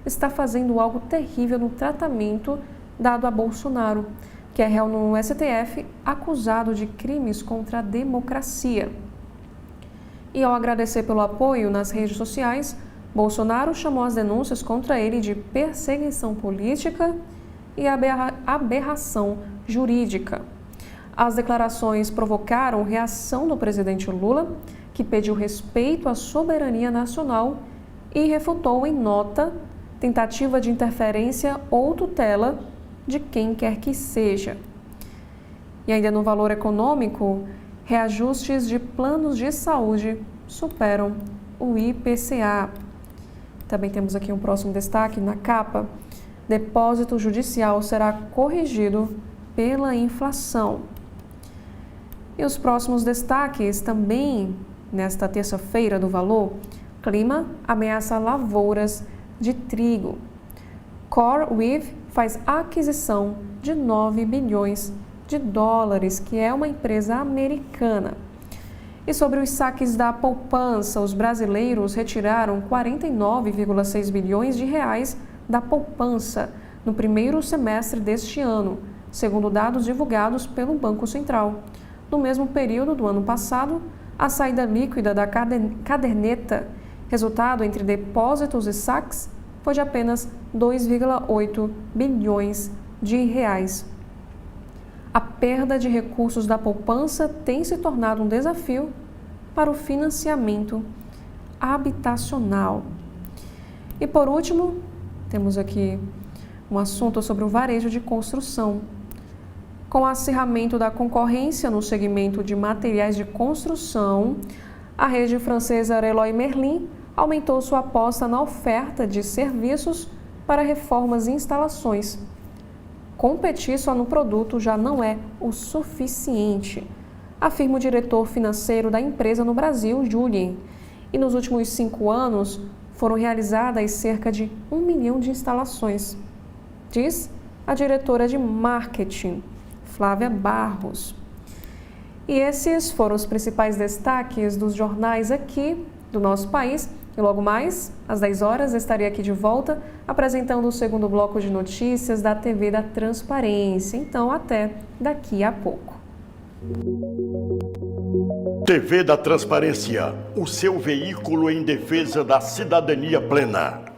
está fazendo algo terrível no tratamento dado a Bolsonaro, que é réu no STF, acusado de crimes contra a democracia. E ao agradecer pelo apoio nas redes sociais, Bolsonaro chamou as denúncias contra ele de perseguição política e aberração jurídica. As declarações provocaram reação do presidente Lula, que pediu respeito à soberania nacional e refutou em nota tentativa de interferência ou tutela de quem quer que seja. E ainda no valor econômico, reajustes de planos de saúde superam o IPCA. Também temos aqui um próximo destaque na capa. Depósito judicial será corrigido pela inflação. E os próximos destaques também nesta terça-feira do Valor: clima ameaça lavouras de trigo. CoreWeave faz aquisição de 9 bilhões de dólares, que é uma empresa americana. E sobre os saques da poupança, os brasileiros retiraram 49,6 bilhões de reais da poupança no primeiro semestre deste ano, segundo dados divulgados pelo Banco Central. No mesmo período do ano passado, a saída líquida da caderneta, resultado entre depósitos e saques, foi de apenas 2,8 bilhões de reais. A perda de recursos da poupança tem se tornado um desafio para o financiamento habitacional. E por último, temos aqui um assunto sobre o varejo de construção. Com o acirramento da concorrência no segmento de materiais de construção, a rede francesa Leroy Merlin aumentou sua aposta na oferta de serviços para reformas e instalações. Competir só no produto já não é o suficiente, afirma o diretor financeiro da empresa no Brasil, Julien. E nos últimos 5 anos foram realizadas cerca de 1 milhão de instalações, diz a diretora de marketing, Flávia Barros. E esses foram os principais destaques dos jornais aqui do nosso país. E logo mais, às 10 horas, estarei aqui de volta apresentando o segundo bloco de notícias da TV da Transparência. Então, até daqui a pouco. TV da Transparência, o seu veículo em defesa da cidadania plena.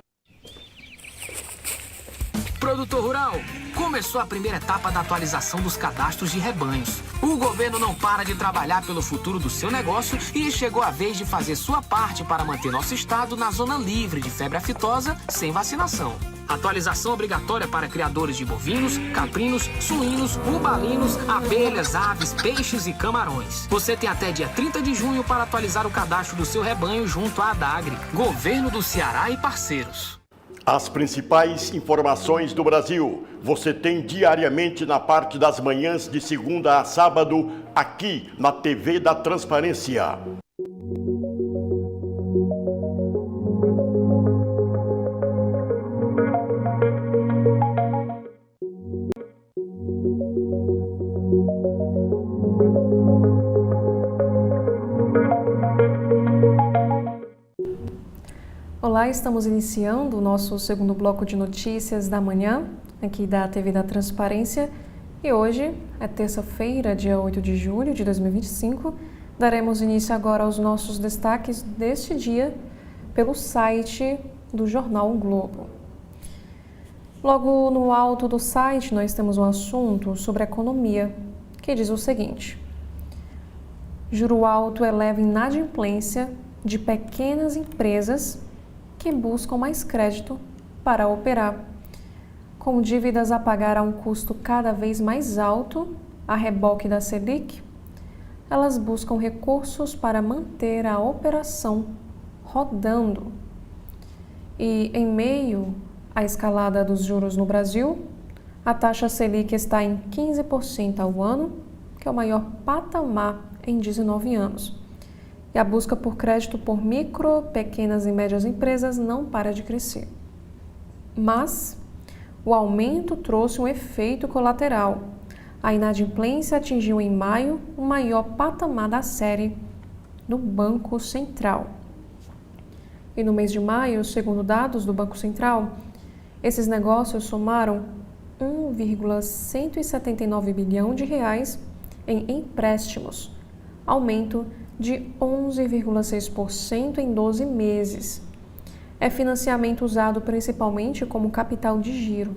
Produtor Rural, começou a primeira etapa da atualização dos cadastros de rebanhos. O governo não para de trabalhar pelo futuro do seu negócio e chegou a vez de fazer sua parte para manter nosso estado na zona livre de febre aftosa sem vacinação. Atualização obrigatória para criadores de bovinos, caprinos, suínos, bubalinos, abelhas, aves, peixes e camarões. Você tem até dia 30 de junho para atualizar o cadastro do seu rebanho junto à Adagre, Governo do Ceará e parceiros. As principais informações do Brasil você tem diariamente na parte das manhãs de segunda a sábado, aqui na TV da Transparência. Olá, estamos iniciando o nosso segundo bloco de notícias da manhã, aqui da TV da Transparência, e hoje é terça-feira, dia 8 de julho de 2025. Daremos início agora aos nossos destaques deste dia pelo site do jornal O Globo. Logo no alto do site, nós temos um assunto sobre economia, que diz o seguinte: juro alto eleva inadimplência de pequenas empresas que buscam mais crédito para operar. Com dívidas a pagar a um custo cada vez mais alto, a reboque da Selic, elas buscam recursos para manter a operação rodando. E em meio à escalada dos juros no Brasil, a taxa Selic está em 15% ao ano, que é o maior patamar em 19 anos. E a busca por crédito por micro, pequenas e médias empresas não para de crescer. Mas o aumento trouxe um efeito colateral. A inadimplência atingiu em maio o maior patamar da série do Banco Central. E no mês de maio, segundo dados do Banco Central, esses negócios somaram 1,179 bilhão de reais em empréstimos, aumento de 11,6% em 12 meses. É financiamento usado principalmente como capital de giro.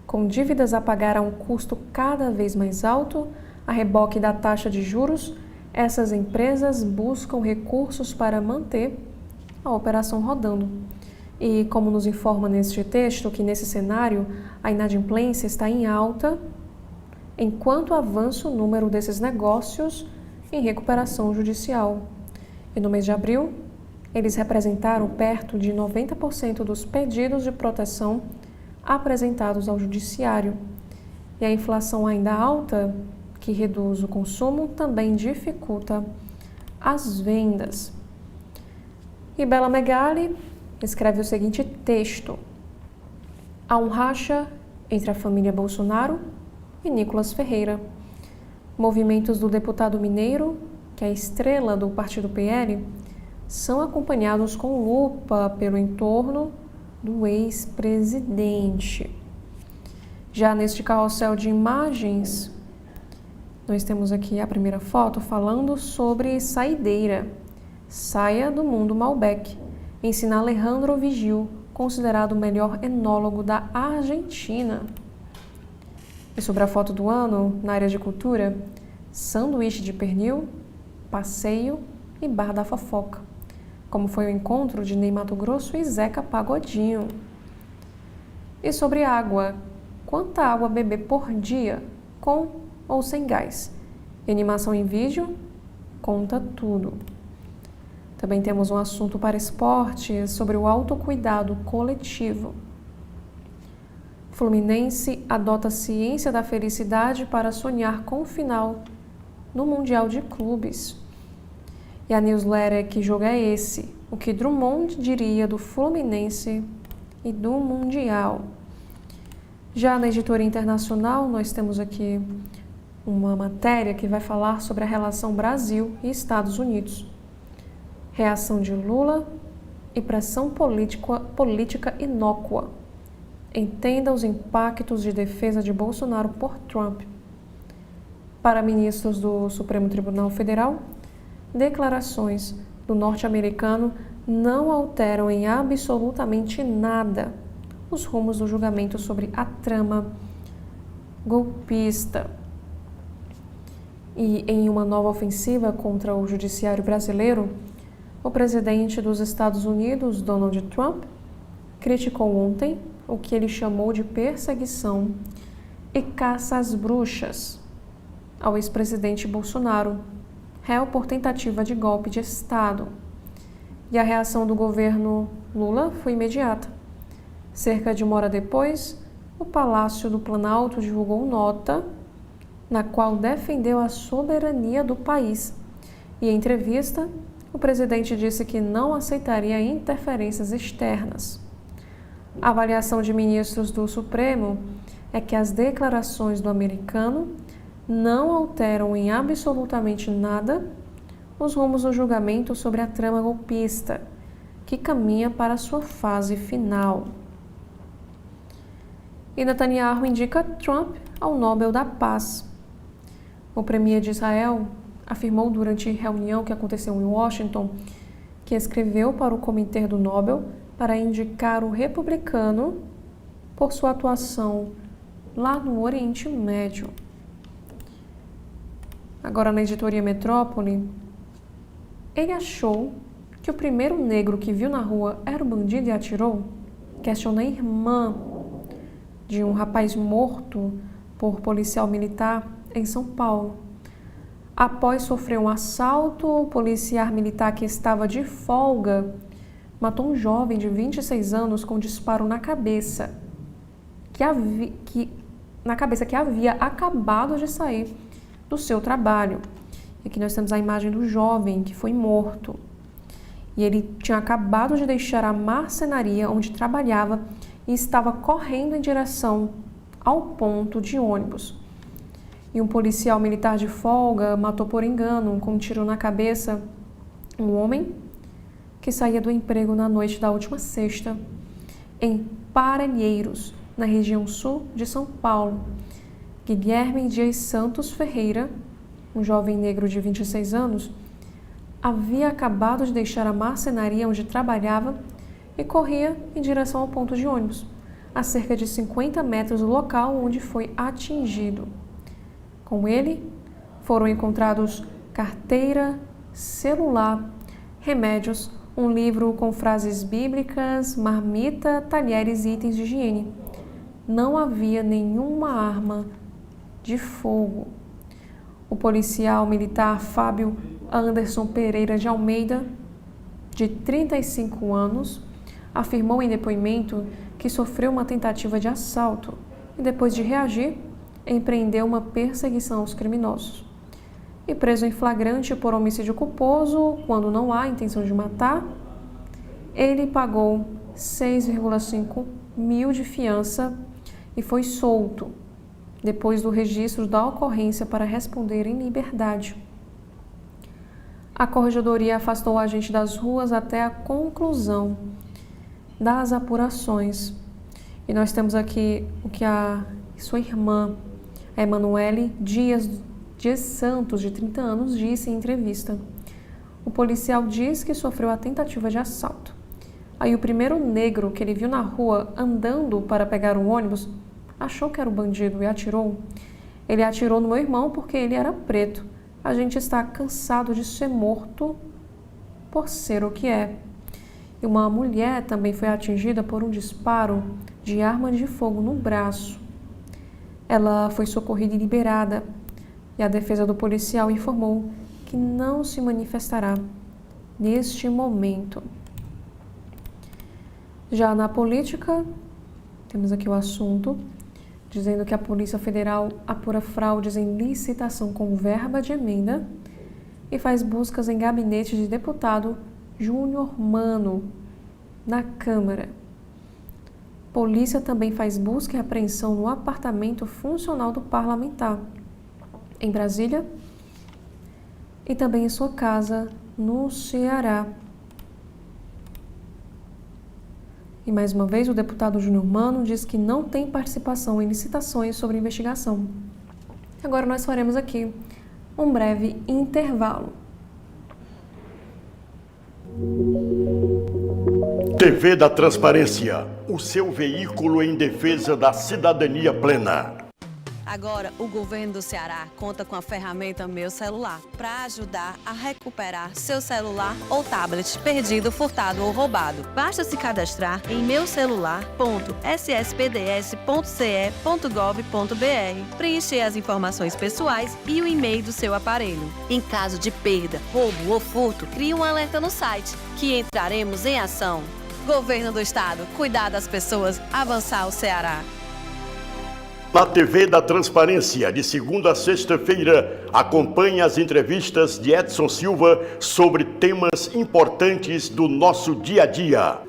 Com dívidas a pagar a um custo cada vez mais alto, a reboque da taxa de juros, essas empresas buscam recursos para manter a operação rodando. E como nos informa neste texto, que nesse cenário a inadimplência está em alta, enquanto avança o número desses negócios em recuperação judicial. E no mês de abril, eles representaram perto de 90% dos pedidos de proteção apresentados ao judiciário. E a inflação ainda alta, que reduz o consumo, também dificulta as vendas. E Bela Megali escreve o seguinte texto: há um racha entre a família Bolsonaro e Nicolas Ferreira. Movimentos do deputado mineiro, que é a estrela do partido PL, são acompanhados com lupa pelo entorno do ex-presidente. Já neste carrossel de imagens, nós temos aqui a primeira foto falando sobre saideira. Saia do mundo Malbec, ensina Alejandro Vigil, considerado o melhor enólogo da Argentina. E sobre a foto do ano, na área de cultura, sanduíche de pernil, passeio e bar da fofoca, como foi o encontro de Ney Matogrosso e Zeca Pagodinho. E sobre água, quanta água beber por dia, com ou sem gás? E animação em vídeo conta tudo. Também temos um assunto para esportes sobre o autocuidado coletivo. Fluminense adota a ciência da felicidade para sonhar com o final no Mundial de Clubes. E a newsletter Que Jogo é Esse? O que Drummond diria do Fluminense e do Mundial. Já na editoria internacional, nós temos aqui uma matéria que vai falar sobre a relação Brasil e Estados Unidos. Reação de Lula e pressão política inócua. Entenda os impactos de defesa de Bolsonaro por Trump. Para ministros do Supremo Tribunal Federal, declarações do norte-americano não alteram em absolutamente nada os rumos do julgamento sobre a trama golpista. E em uma nova ofensiva contra o judiciário brasileiro, o presidente dos Estados Unidos, Donald Trump, criticou ontem o que ele chamou de perseguição e caça às bruxas ao ex-presidente Bolsonaro, réu por tentativa de golpe de Estado. E a reação do governo Lula foi imediata. Cerca de uma hora depois, o Palácio do Planalto divulgou nota na qual defendeu a soberania do país. E em entrevista, o presidente disse que não aceitaria interferências externas. A avaliação de ministros do Supremo é que as declarações do americano não alteram em absolutamente nada os rumos do julgamento sobre a trama golpista, que caminha para sua fase final. E Netanyahu indica Trump ao Nobel da Paz. O premier de Israel afirmou durante reunião que aconteceu em Washington que escreveu para o Comitê do Nobel para indicar o republicano por sua atuação lá no Oriente Médio. Agora, na editoria Metrópole, ele achou que o primeiro negro que viu na rua era o bandido e atirou? Questiona a irmã de um rapaz morto por policial militar em São Paulo. Após sofrer um assalto, o policial militar que estava de folga matou um jovem de 26 anos com um disparo na cabeça, que havia acabado de sair do seu trabalho. E aqui nós temos a imagem do jovem que foi morto. E ele tinha acabado de deixar a marcenaria onde trabalhava e estava correndo em direção ao ponto de ônibus. E um policial militar de folga matou por engano, com um tiro na cabeça, um homem que saía do emprego na noite da última sexta, em Parelheiros, na região sul de São Paulo. Guilherme Dias Santos Ferreira, um jovem negro de 26 anos, havia acabado de deixar a marcenaria onde trabalhava e corria em direção ao ponto de ônibus, a cerca de 50 metros do local onde foi atingido. Com ele, foram encontrados carteira, celular, remédios, um livro com frases bíblicas, marmita, talheres e itens de higiene. Não havia nenhuma arma de fogo. O policial militar Fábio Anderson Pereira de Almeida, de 35 anos, afirmou em depoimento que sofreu uma tentativa de assalto e, depois de reagir, empreendeu uma perseguição aos criminosos. E preso em flagrante por homicídio culposo, quando não há intenção de matar, ele pagou 6,5 mil de fiança e foi solto, depois do registro da ocorrência para responder em liberdade. A corregedoria afastou o agente das ruas até a conclusão das apurações. E nós temos aqui o que a sua irmã, a Emanuele Dias Santos, de 30 anos, disse em entrevista. O policial diz que sofreu a tentativa de assalto. Aí o primeiro negro que ele viu na rua andando para pegar um ônibus achou que era o bandido e atirou. Ele atirou no meu irmão porque ele era preto. A gente está cansado de ser morto por ser o que é. E uma mulher também foi atingida por um disparo de arma de fogo no braço. Ela foi socorrida e liberada. E a defesa do policial informou que não se manifestará neste momento. Já na política, temos aqui o assunto dizendo que a Polícia Federal apura fraudes em licitação com verba de emenda e faz buscas em gabinete de deputado Júnior Mano, na Câmara. Polícia também faz busca e apreensão no apartamento funcional do parlamentar, em Brasília, e também em sua casa, no Ceará. E mais uma vez, o deputado Júnior Mano diz que não tem participação em licitações sobre investigação. Agora nós faremos aqui um breve intervalo. TV da Transparência, o seu veículo em defesa da cidadania plena. Agora, o governo do Ceará conta com a ferramenta Meu Celular para ajudar a recuperar seu celular ou tablet perdido, furtado ou roubado. Basta se cadastrar em meucelular.sspds.ce.gov.br, preencher as informações pessoais e o e-mail do seu aparelho. Em caso de perda, roubo ou furto, crie um alerta no site, que entraremos em ação. Governo do Estado, cuidar das pessoas, avançar o Ceará. Na TV da Transparência, de segunda a sexta-feira, acompanhe as entrevistas de Edson Silva sobre temas importantes do nosso dia a dia.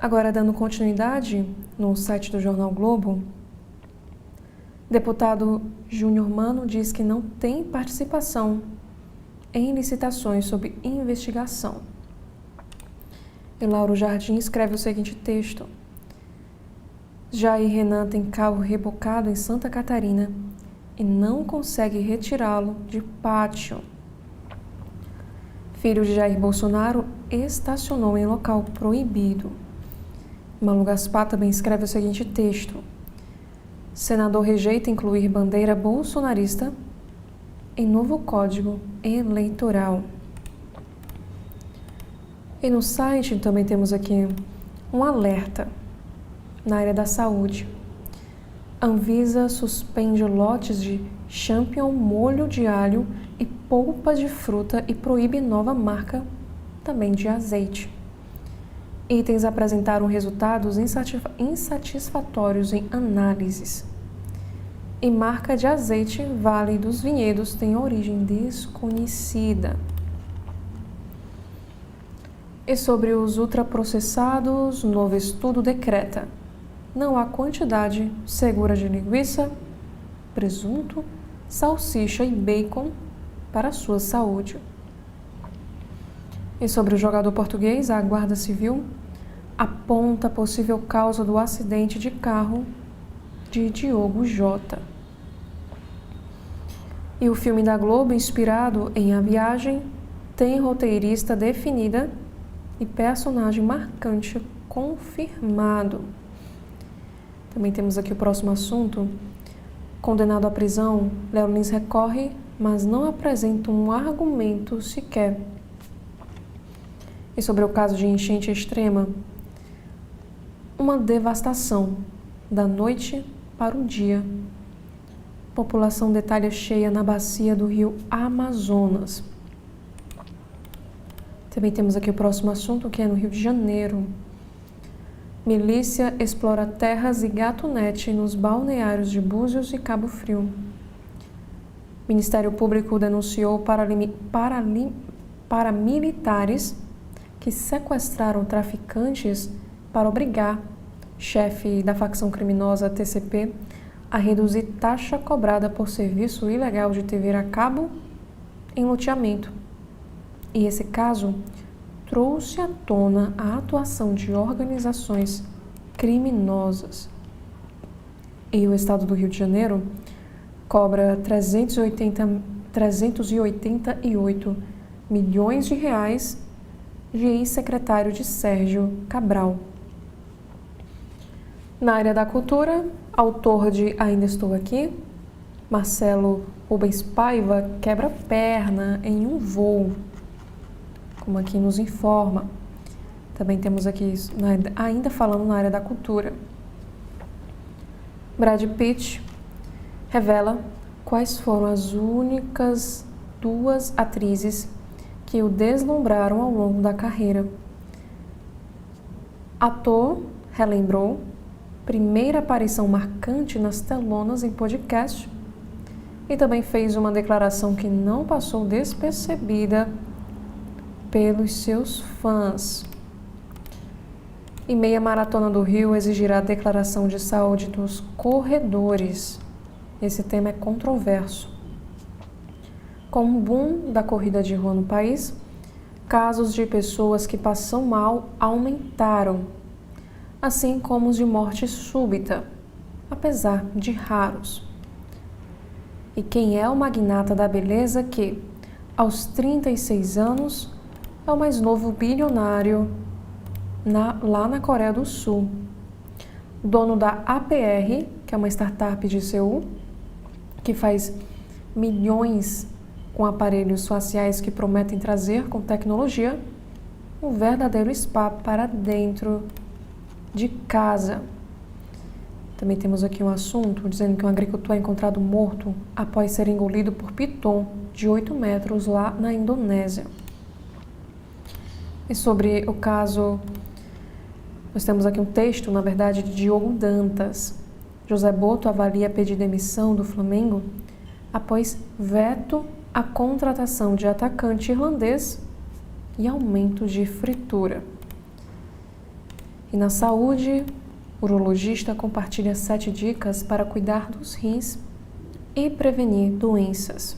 Agora, dando continuidade no site do Jornal Globo, deputado Júnior Mano diz que não tem participação em licitações sob investigação. E Lauro Jardim escreve o seguinte texto: Jair Renan tem carro rebocado em Santa Catarina e não consegue retirá-lo de pátio. Filho de Jair Bolsonaro estacionou em local proibido. Malu Gaspar também escreve o seguinte texto: senador rejeita incluir bandeira bolsonarista em novo Código Eleitoral. E no site também temos aqui um alerta na área da saúde. Anvisa suspende lotes de Champion, molho de alho e polpa de fruta e proíbe nova marca também de azeite. Itens apresentaram resultados insatisfatórios em análises. E marca de azeite Vale dos Vinhedos tem origem desconhecida. E sobre os ultraprocessados, novo estudo decreta: não há quantidade segura de linguiça, presunto, salsicha e bacon para a sua saúde. E sobre o jogador português, a Guarda Civil aponta a possível causa do acidente de carro de Diogo Jota. E o filme da Globo, inspirado em A Viagem, tem roteirista definida e personagem marcante confirmado. Também temos aqui o próximo assunto. Condenado à prisão, Léo Lins recorre, mas não apresenta um argumento sequer. E sobre o caso de enchente extrema, uma devastação da noite para o dia. População detalha cheia na bacia do rio Amazonas. Também temos aqui o próximo assunto, que é no Rio de Janeiro. Milícia explora terras e gatunete nos balneários de Búzios e Cabo Frio. Ministério Público denunciou paramilitares que sequestraram traficantes para obrigar chefe da facção criminosa TCP a reduzir taxa cobrada por serviço ilegal de TV a cabo em loteamento. E esse caso trouxe à tona a atuação de organizações criminosas. E o estado do Rio de Janeiro cobra 388 milhões de reais de ex-secretário de Sérgio Cabral. Na área da cultura, autor de Ainda Estou Aqui, Marcelo Rubens Paiva quebra perna em um voo, como aqui nos informa. Também temos aqui, ainda falando na área da cultura, Brad Pitt revela quais foram as únicas 2 atrizes que o deslumbraram ao longo da carreira. Ator relembrou primeira aparição marcante nas telonas em podcast e também fez uma declaração que não passou despercebida pelos seus fãs. E meia maratona do Rio exigirá a declaração de saúde dos corredores. Esse tema é controverso. Com o boom da corrida de rua no país, casos de pessoas que passam mal aumentaram, assim como os de morte súbita, apesar de raros. E quem é o magnata da beleza que, aos 36 anos, é o mais novo bilionário lá na Coreia do Sul. Dono da APR, que é uma startup de Seul, que faz milhões com aparelhos faciais que prometem trazer com tecnologia um verdadeiro spa para dentro de casa. Também temos aqui um assunto dizendo que um agricultor é encontrado morto após ser engolido por piton de 8 metros lá na Indonésia. E sobre o caso, nós temos aqui um texto, na verdade, de Diogo Dantas. José Boto avalia pedir demissão do Flamengo após veto à contratação de atacante irlandês e aumento de fritura. E na saúde, o urologista compartilha 7 dicas para cuidar dos rins e prevenir doenças.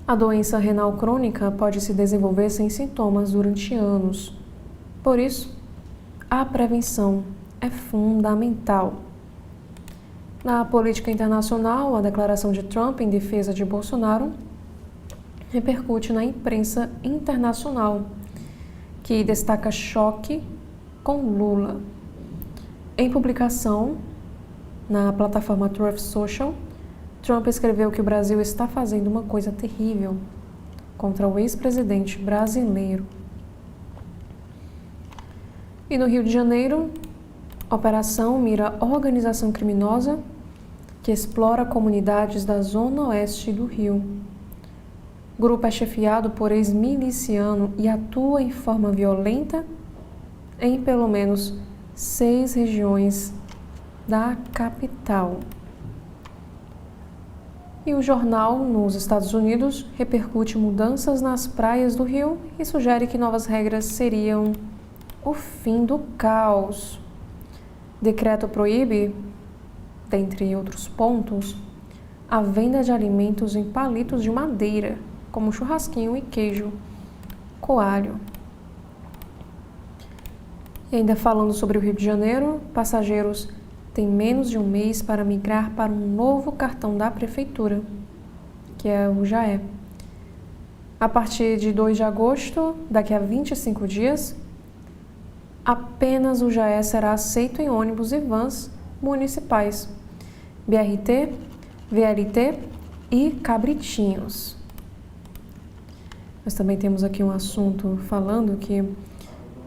A doença renal crônica pode se desenvolver sem sintomas durante anos. Por isso, a prevenção é fundamental. Na política internacional, a declaração de Trump em defesa de Bolsonaro repercute na imprensa internacional, que destaca choque com Lula. Em publicação na plataforma Truth Social, Trump escreveu que o Brasil está fazendo uma coisa terrível contra o ex-presidente brasileiro. E no Rio de Janeiro, operação mira organização criminosa que explora comunidades da zona oeste do Rio. O grupo é chefiado por ex-miliciano e atua em forma violenta em pelo menos 6 regiões da capital. E o jornal nos Estados Unidos repercute mudanças nas praias do Rio e sugere que novas regras seriam o fim do caos. Decreto proíbe, dentre outros pontos, a venda de alimentos em palitos de madeira, como churrasquinho e queijo coalho. E ainda falando sobre o Rio de Janeiro, passageiros têm menos de um mês para migrar para um novo cartão da Prefeitura, que é o JAE. A partir de 2 de agosto, daqui a 25 dias, apenas o JAE será aceito em ônibus e vans municipais, BRT, VLT e cabritinhos. Nós também temos aqui um assunto falando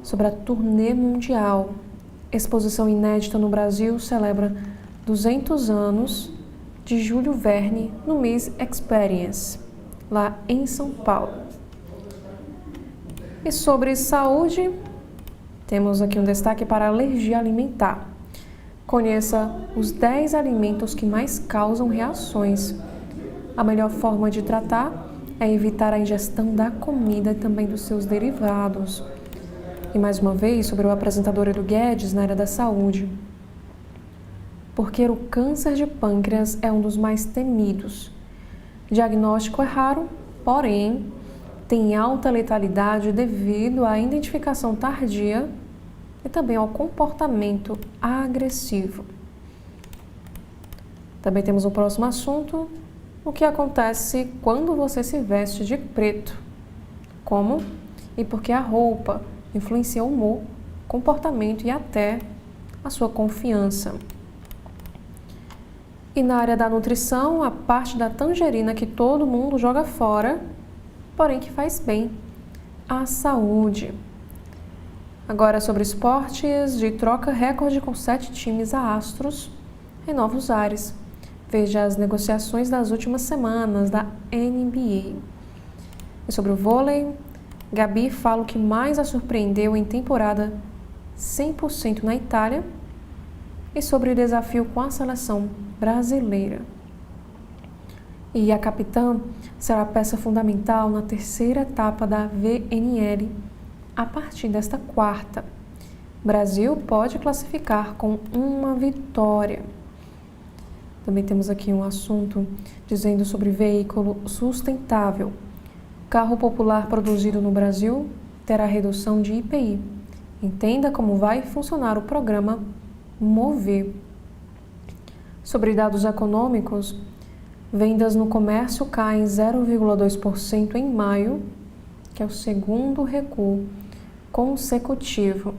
sobre a turnê mundial. Exposição inédita no Brasil celebra 200 anos de Júlio Verne no Miss Experience, lá em São Paulo. E sobre saúde, temos aqui um destaque para a alergia alimentar. Conheça os 10 alimentos que mais causam reações. A melhor forma de tratar é evitar a ingestão da comida e também dos seus derivados. E mais uma vez, sobre o apresentador Edu Guedes na área da saúde. Porque o câncer de pâncreas é um dos mais temidos. O diagnóstico é raro, porém, tem alta letalidade devido à identificação tardia e também ao comportamento agressivo. Também temos o próximo assunto, o que acontece quando você se veste de preto. Como e por que a roupa influencia o humor, comportamento e até a sua confiança. E na área da nutrição, a parte da tangerina que todo mundo joga fora, porém que faz bem à saúde. Agora sobre esportes, de troca recorde com 7 times a Astros em novos ares. Veja as negociações das últimas semanas da NBA. E sobre o vôlei, Gabi fala o que mais a surpreendeu em temporada 100% na Itália e sobre desafio com a seleção brasileira. E a capitã será peça fundamental na terceira etapa da VNL a partir desta quarta. Brasil pode classificar com uma vitória. Também temos aqui um assunto dizendo sobre veículo sustentável. Carro popular produzido no Brasil terá redução de IPI. Entenda como vai funcionar o programa Mover. Sobre dados econômicos, vendas no comércio caem 0,2% em maio, que é o segundo recuo consecutivo.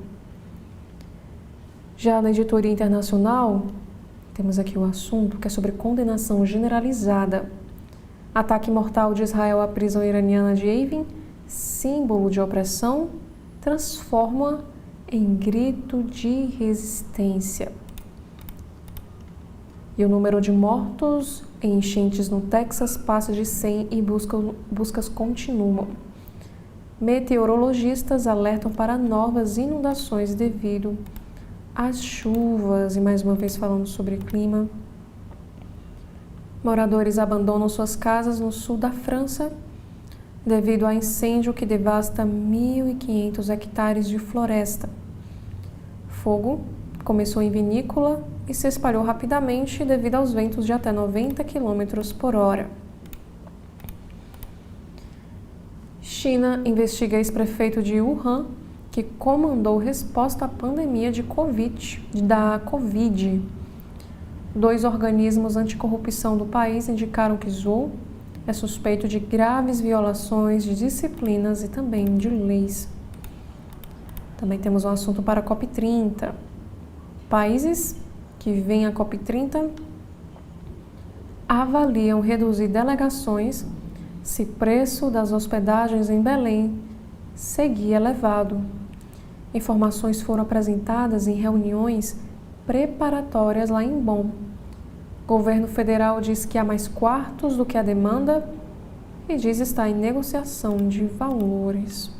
Já na editoria internacional, temos aqui o assunto que é sobre condenação generalizada. Ataque mortal de Israel à prisão iraniana de Evin, símbolo de opressão, transforma em grito de resistência. E o número de mortos em enchentes no Texas passa de 100 e buscas continuam. Meteorologistas alertam para novas inundações devido às chuvas. E mais uma vez falando sobre clima. Moradores abandonam suas casas no sul da França devido a incêndio que devasta 1.500 hectares de floresta. Fogo começou em vinícola e se espalhou rapidamente devido aos ventos de até 90 km por hora. China investiga ex-prefeito de Wuhan que comandou resposta à pandemia da Covid. 2 organismos anticorrupção do país indicaram que Zhou é suspeito de graves violações de disciplinas e também de leis. Também temos um assunto para a COP30. Países que vêm à COP30 avaliam reduzir delegações se preço das hospedagens em Belém seguir elevado. Informações foram apresentadas em reuniões preparatórias lá em Bonn. Governo federal diz que há mais quartos do que a demanda e diz estar em negociação de valores.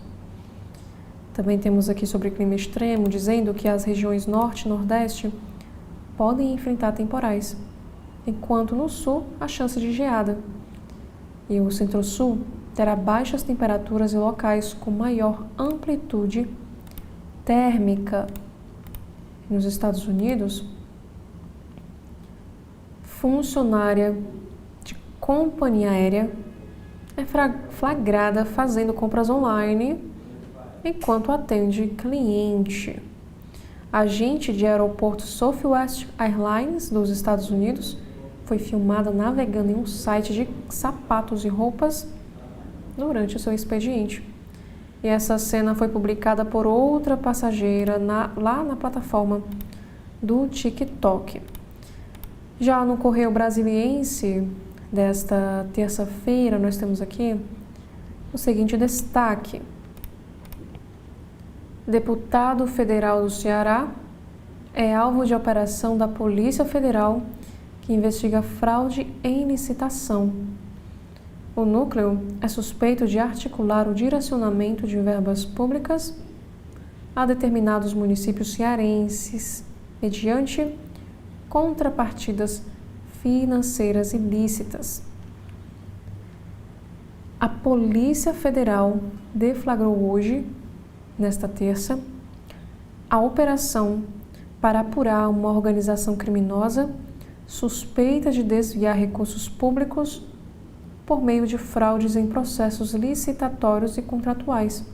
Também temos aqui sobre clima extremo, dizendo que as regiões norte e nordeste podem enfrentar temporais, enquanto no sul há chance de geada. E o centro-sul terá baixas temperaturas e locais com maior amplitude térmica. Nos Estados Unidos, funcionária de companhia aérea é flagrada fazendo compras online enquanto atende cliente. Agente de aeroporto Southwest Airlines dos Estados Unidos foi filmada navegando em um site de sapatos e roupas durante o seu expediente. E essa cena foi publicada por outra passageira lá na plataforma do TikTok. Já no Correio Brasiliense desta terça-feira, nós temos aqui o seguinte destaque. Deputado federal do Ceará é alvo de operação da Polícia Federal que investiga fraude em licitação. O núcleo é suspeito de articular o direcionamento de verbas públicas a determinados municípios cearenses mediante contrapartidas financeiras ilícitas. A Polícia Federal deflagrou hoje, nesta terça, a operação para apurar uma organização criminosa suspeita de desviar recursos públicos por meio de fraudes em processos licitatórios e contratuais.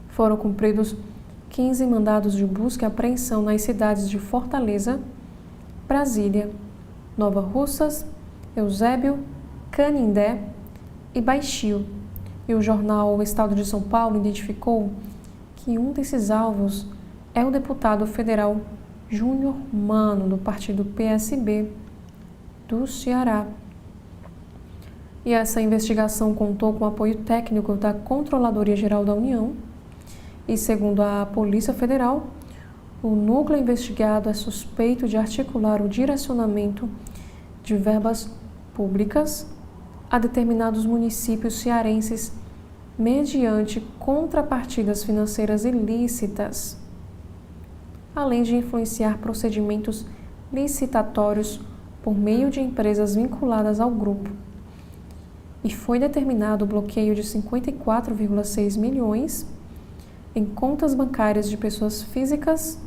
Foram cumpridos 15 mandados de busca e apreensão nas cidades de Fortaleza, Brasília, Nova Russas, Eusébio, Canindé e Baixio. E o jornal O Estado de São Paulo identificou que um desses alvos é o deputado federal Júnior Mano, do partido PSB do Ceará. E essa investigação contou com o apoio técnico da Controladoria Geral da União e, segundo a Polícia Federal, o núcleo investigado é suspeito de articular o direcionamento de verbas públicas a determinados municípios cearenses mediante contrapartidas financeiras ilícitas. além de influenciar procedimentos licitatórios por meio de empresas vinculadas ao grupo. E foi determinado o bloqueio de 54,6 milhões em contas bancárias de pessoas físicas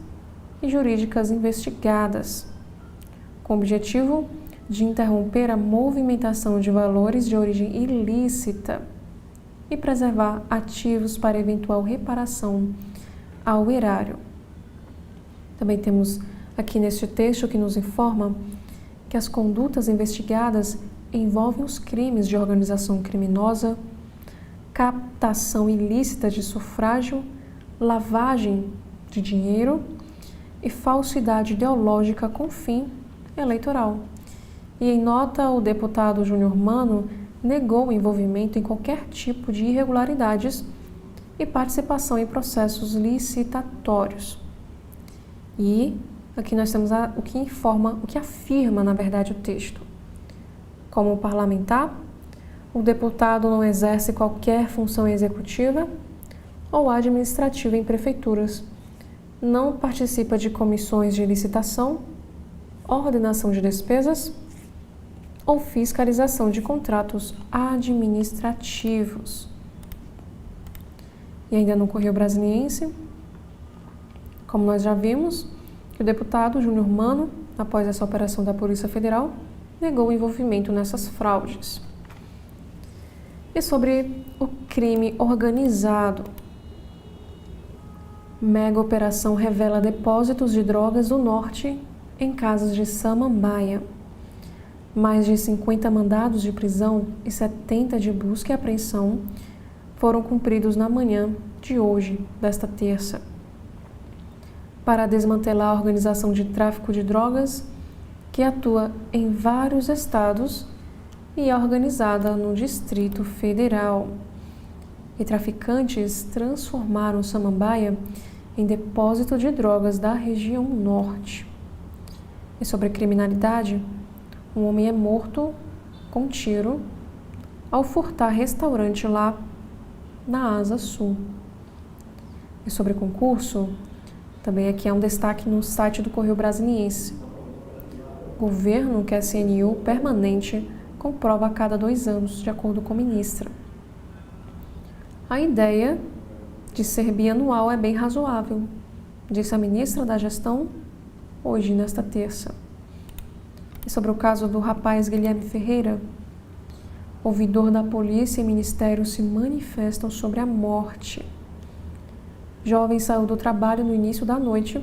e jurídicas investigadas, com o objetivo de interromper a movimentação de valores de origem ilícita e preservar ativos para eventual reparação ao erário. Também temos aqui neste texto que nos informa que as condutas investigadas envolvem os crimes de organização criminosa, captação ilícita de sufrágio, lavagem de dinheiro e falsidade ideológica com fim eleitoral. E em nota, o deputado Júnior Mano negou o envolvimento em qualquer tipo de irregularidades e participação em processos licitatórios. E aqui nós temos o que informa, o que afirma, na verdade, o texto. Como parlamentar, o deputado não exerce qualquer função executiva ou administrativa em prefeituras, não participa de comissões de licitação, ordenação de despesas ou fiscalização de contratos administrativos. E ainda no Correio Brasiliense, como nós já vimos, que o deputado Júnior Mano, após essa operação da Polícia Federal, negou o envolvimento nessas fraudes. E sobre o crime organizado. Mega operação revela depósitos de drogas do norte em casas de Samambaia. Mais de 50 mandados de prisão e 70 de busca e apreensão foram cumpridos na manhã de hoje, desta terça, para desmantelar a organização de tráfico de drogas que atua em vários estados e é organizada no Distrito Federal. E traficantes transformaram Samambaia em depósito de drogas da região norte. E sobre criminalidade, um homem é morto com tiro ao furtar restaurante lá na Asa Sul. E sobre concurso, também aqui há um destaque no site do Correio Brasiliense. O governo quer CNU permanente com prova a cada 2 anos, de acordo com a ministra. A ideia de ser bianual é bem razoável, disse a ministra da Gestão hoje, nesta terça. E sobre o caso do rapaz Guilherme Ferreira, ouvidor da polícia e ministério se manifestam sobre a morte. Jovem saiu do trabalho no início da noite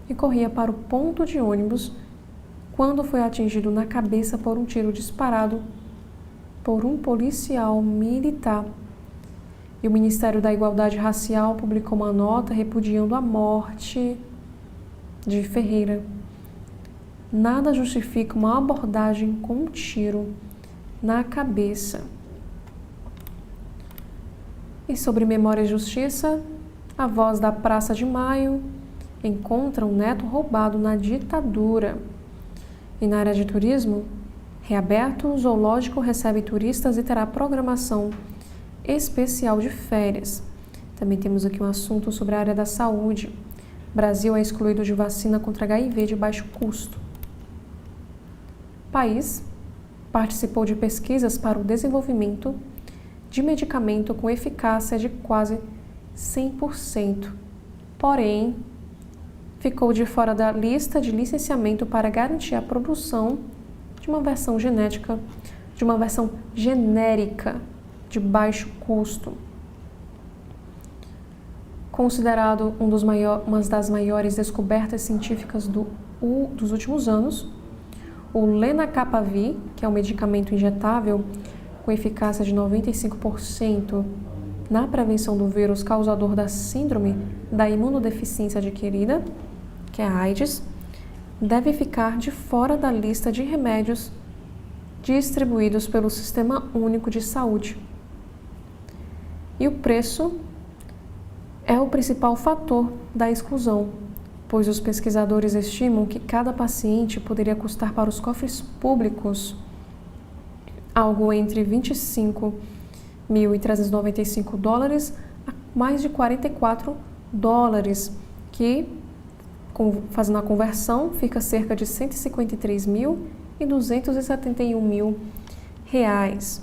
e corria para o ponto de ônibus quando foi atingido na cabeça por um tiro disparado por um policial militar. E o Ministério da Igualdade Racial publicou uma nota repudiando a morte de Ferreira. Nada justifica uma abordagem com um tiro na cabeça. E sobre Memória e Justiça, a Voz da Praça de Maio encontra um neto roubado na ditadura. E na área de turismo, reaberto, o zoológico recebe turistas e terá programação especial de férias. Também temos aqui um assunto sobre a área da saúde. Brasil é excluído de vacina contra HIV de baixo custo. País participou de pesquisas para o desenvolvimento de medicamento com eficácia de quase 100%. Porém, ficou de fora da lista de licenciamento para garantir a produção de uma versão genérica de baixo custo. Considerado uma das maiores descobertas científicas dos últimos anos, o Lenacapavir, que é um medicamento injetável com eficácia de 95% na prevenção do vírus causador da síndrome da imunodeficiência adquirida, que é a AIDS, deve ficar de fora da lista de remédios distribuídos pelo Sistema Único de Saúde. E o preço é o principal fator da exclusão, pois os pesquisadores estimam que cada paciente poderia custar para os cofres públicos algo entre $25.395 a mais de $44, que fazendo a conversão, fica cerca de R$ 153.271 reais.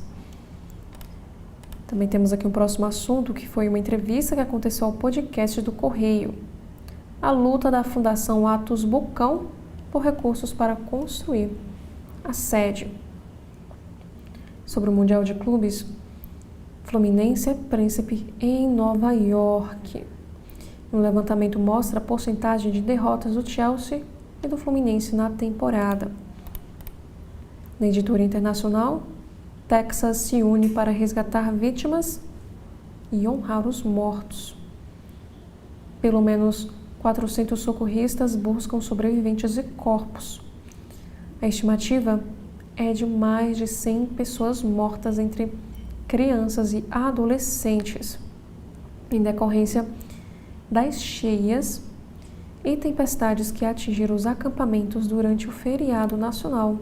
Também temos aqui um próximo assunto, que foi uma entrevista que aconteceu ao podcast do Correio. A luta da Fundação Atos Bocão por recursos para construir a sede. Sobre o Mundial de Clubes, Fluminense é príncipe em Nova York. Um levantamento mostra a porcentagem de derrotas do Chelsea e do Fluminense na temporada. Na editoria internacional, Texas se une para resgatar vítimas e honrar os mortos. Pelo menos 400 socorristas buscam sobreviventes e corpos. A estimativa é de mais de 100 pessoas mortas entre crianças e adolescentes, em decorrência das cheias e tempestades que atingiram os acampamentos durante o feriado nacional,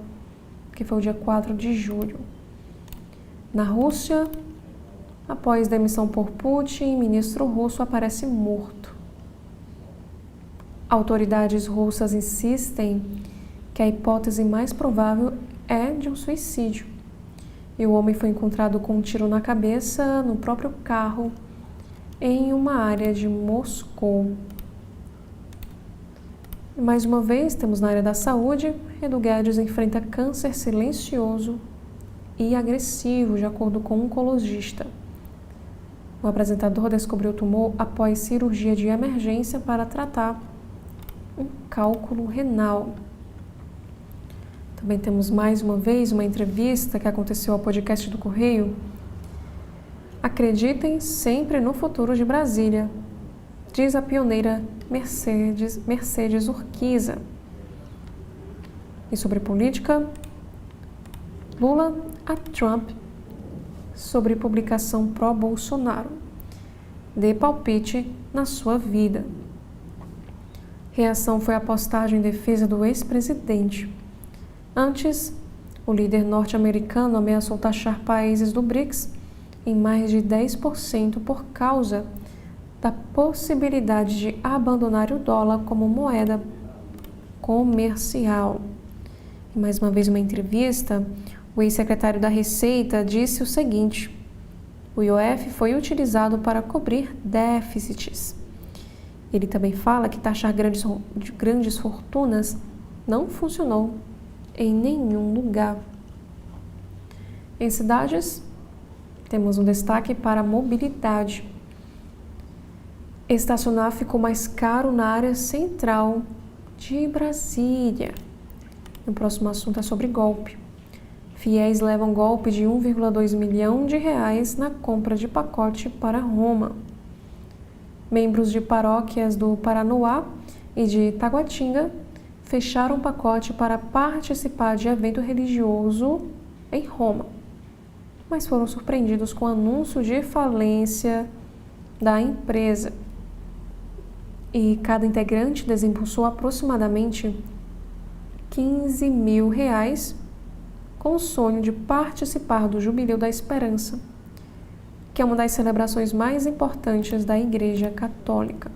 que foi o dia 4 de julho. Na Rússia, após demissão por Putin, o ministro russo aparece morto. Autoridades russas insistem que a hipótese mais provável é de um suicídio. E o homem foi encontrado com um tiro na cabeça no próprio carro em uma área de Moscou. E mais uma vez, temos na área da saúde, Edu Guedes enfrenta câncer silencioso e agressivo, de acordo com um oncologista. O apresentador descobriu o tumor após cirurgia de emergência para tratar um cálculo renal. Também temos mais uma vez uma entrevista que aconteceu ao podcast do Correio. Acreditem sempre no futuro de Brasília, diz a pioneira Mercedes Urquiza. E sobre política, Lula a Trump sobre publicação pró-Bolsonaro. Dê palpite na sua vida. Reação foi a postagem em defesa do ex-presidente. Antes, o líder norte-americano ameaçou taxar países do BRICS em mais de 10% por causa da possibilidade de abandonar o dólar como moeda comercial. E mais uma vez, uma entrevista, o ex-secretário da Receita disse o seguinte: o IOF foi utilizado para cobrir déficits. Ele também fala que taxar grandes fortunas não funcionou em nenhum lugar. Em cidades, temos um destaque para a mobilidade. Estacionar ficou mais caro na área central de Brasília. O próximo assunto é sobre golpe. Fiéis levam golpe de 1,2 milhão de reais na compra de pacote para Roma. Membros de paróquias do Paranoá e de Taguatinga fecharam pacote para participar de evento religioso em Roma, mas foram surpreendidos com o anúncio de falência da empresa. E cada integrante desembolsou aproximadamente R$15 mil com o sonho de participar do Jubileu da Esperança, que é uma das celebrações mais importantes da Igreja Católica.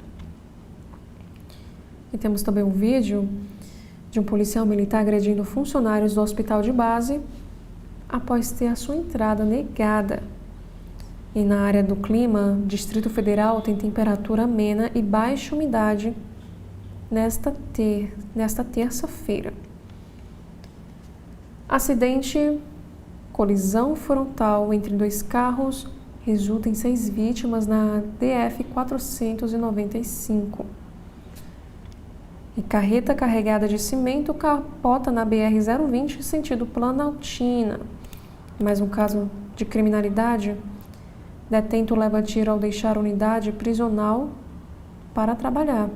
E temos também um vídeo de um policial militar agredindo funcionários do hospital de base após ter a sua entrada negada. E na área do clima, Distrito Federal tem temperatura amena e baixa umidade nesta terça-feira. Acidente, colisão frontal entre dois carros, resulta em 6 vítimas na DF-495. E carreta carregada de cimento capota na BR-020 sentido Planaltina. Mais um caso de criminalidade. Detento leva tiro ao deixar a unidade prisional para trabalhar.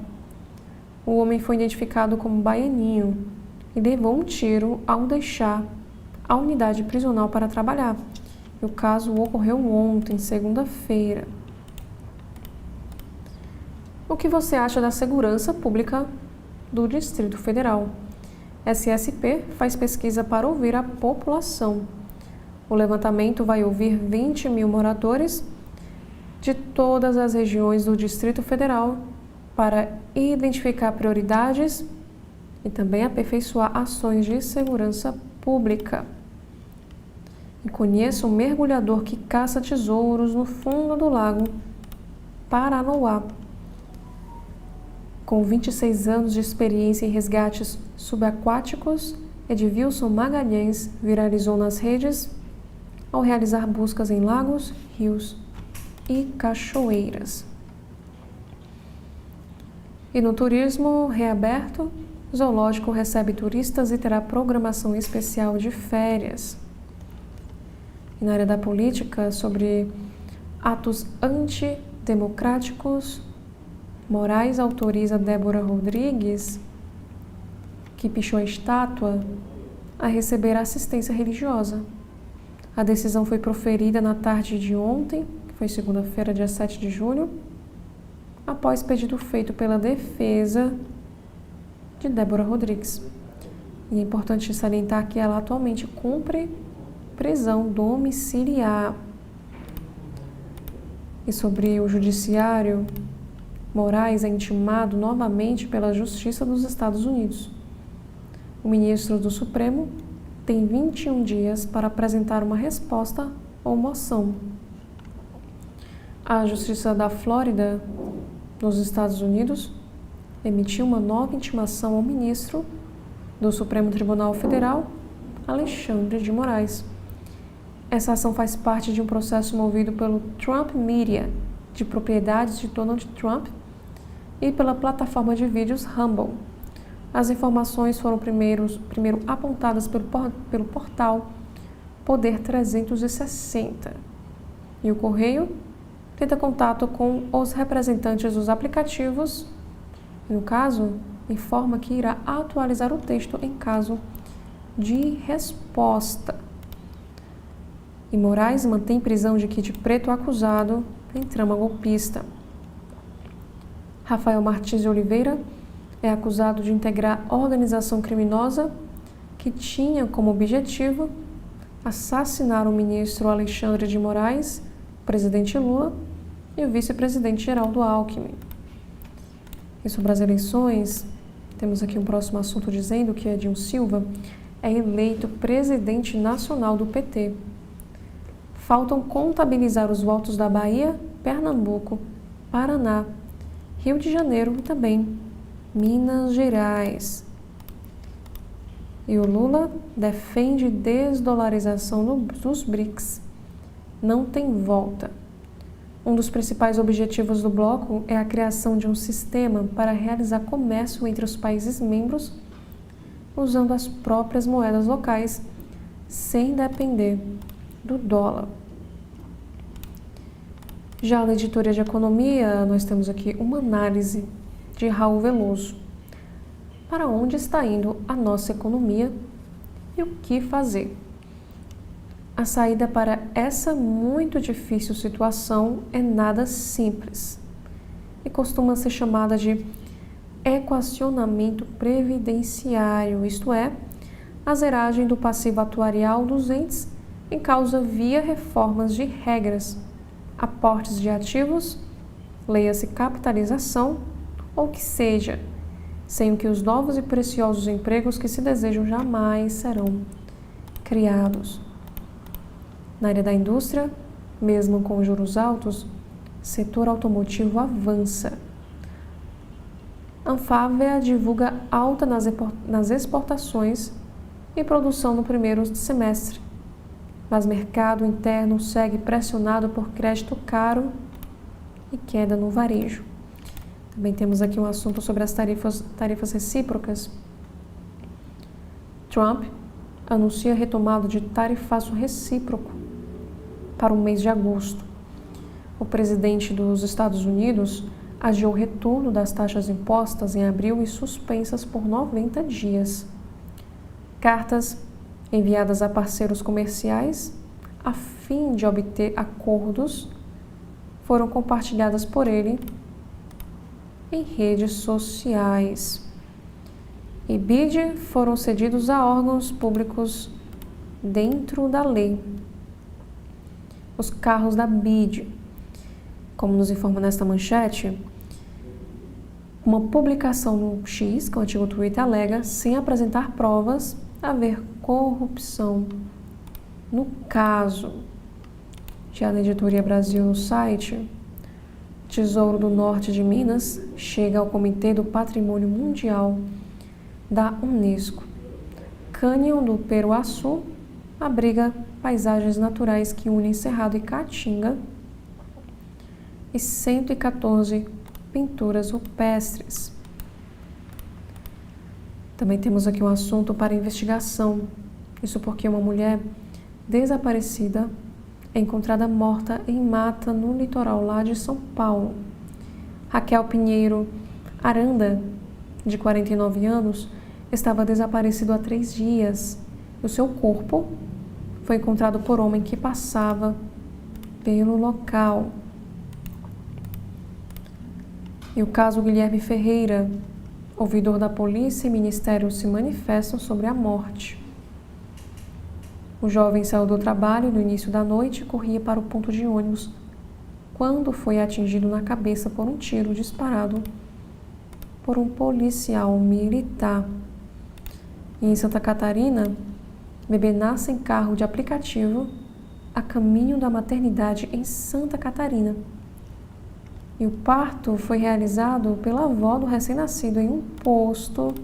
O homem foi identificado como baianinho e levou um tiro ao deixar a unidade prisional para trabalhar. E o caso ocorreu ontem, segunda-feira. O que você acha da segurança pública do Distrito Federal? SSP faz pesquisa para ouvir a população. O levantamento vai ouvir 20 mil moradores de todas as regiões do Distrito Federal para identificar prioridades e também aperfeiçoar ações de segurança pública. E conheça um mergulhador que caça tesouros no fundo do lago Paranoá. Com 26 anos de experiência em resgates subaquáticos, Edvilson Magalhães viralizou nas redes ao realizar buscas em lagos, rios e cachoeiras. E no turismo reaberto, o zoológico recebe turistas e terá programação especial de férias. E na área da política, sobre atos antidemocráticos, Moraes autoriza Débora Rodrigues, que pichou a estátua, a receber assistência religiosa. A decisão foi proferida na tarde de ontem, que foi segunda-feira, dia 7 de julho, após pedido feito pela defesa de Débora Rodrigues. E é importante salientar que ela atualmente cumpre prisão domiciliar. E sobre o judiciário, Moraes é intimado novamente pela Justiça dos Estados Unidos. O ministro do Supremo tem 21 dias para apresentar uma resposta ou moção. A Justiça da Flórida, nos Estados Unidos, emitiu uma nova intimação ao ministro do Supremo Tribunal Federal, Alexandre de Moraes. Essa ação faz parte de um processo movido pelo Trump Media, de propriedades de Donald Trump, e pela plataforma de vídeos Rumble. As informações foram primeiro apontadas pelo portal Poder 360. E o Correio tenta contato com os representantes dos aplicativos e, no caso, informa que irá atualizar o texto em caso de resposta. E Moraes mantém prisão de Kid Preto acusado em trama golpista. Rafael Martins de Oliveira é acusado de integrar organização criminosa que tinha como objetivo assassinar o ministro Alexandre de Moraes, presidente Lula e o vice-presidente Geraldo Alckmin. E sobre as eleições, temos aqui um próximo assunto dizendo que Edinho Silva é eleito presidente nacional do PT. Faltam contabilizar os votos da Bahia, Pernambuco, Paraná, Rio de Janeiro e também Minas Gerais. E o Lula defende desdolarização dos BRICS. Não tem volta. Um dos principais objetivos do bloco é a criação de um sistema para realizar comércio entre os países membros usando as próprias moedas locais, sem depender do dólar. Já na editoria de economia, nós temos aqui uma análise de Raul Veloso. Para onde está indo a nossa economia e o que fazer? A saída para essa muito difícil situação é nada simples e costuma ser chamada de equacionamento previdenciário, isto é, a zeragem do passivo atuarial dos entes em causa via reformas de regras, aportes de ativos, leia-se capitalização, ou que seja, sem o que os novos e preciosos empregos que se desejam jamais serão criados. Na área da indústria, mesmo com juros altos, o setor automotivo avança. Anfávea divulga alta nas exportações e produção no primeiro semestre, mas mercado interno segue pressionado por crédito caro e queda no varejo. Também temos aqui um assunto sobre as tarifas recíprocas. Trump anuncia retomada de tarifaço recíproco para o mês de agosto. O presidente dos Estados Unidos adiou o retorno das taxas impostas em abril e suspensas por 90 dias. Cartas enviadas a parceiros comerciais a fim de obter acordos foram compartilhadas por ele em redes sociais. E BID foram cedidos a órgãos públicos dentro da lei. Os carros da BID, como nos informa nesta manchete, uma publicação no X, que é o antigo Twitter, alega, sem apresentar provas, haver corrupção. No caso, já na Editoria Brasil no site, Tesouro do Norte de Minas chega ao Comitê do Patrimônio Mundial da Unesco. Cânion do Peruaçu abriga paisagens naturais que unem Cerrado e Caatinga e 114 pinturas rupestres. Também temos aqui um assunto para investigação. Isso porque uma mulher desaparecida é encontrada morta em mata no litoral lá de São Paulo. Raquel Pinheiro Aranda, de 49 anos, estava desaparecido há 3 dias. O seu corpo foi encontrado por homem que passava pelo local. E o caso Guilherme Ferreira, ouvidor da polícia e ministério se manifestam sobre a morte. O jovem saiu do trabalho no início da noite e corria para o ponto de ônibus quando foi atingido na cabeça por um tiro disparado por um policial militar. E em Santa Catarina, bebê nasce em carro de aplicativo a caminho da maternidade em Santa Catarina. E o parto foi realizado pela avó do recém-nascido em um posto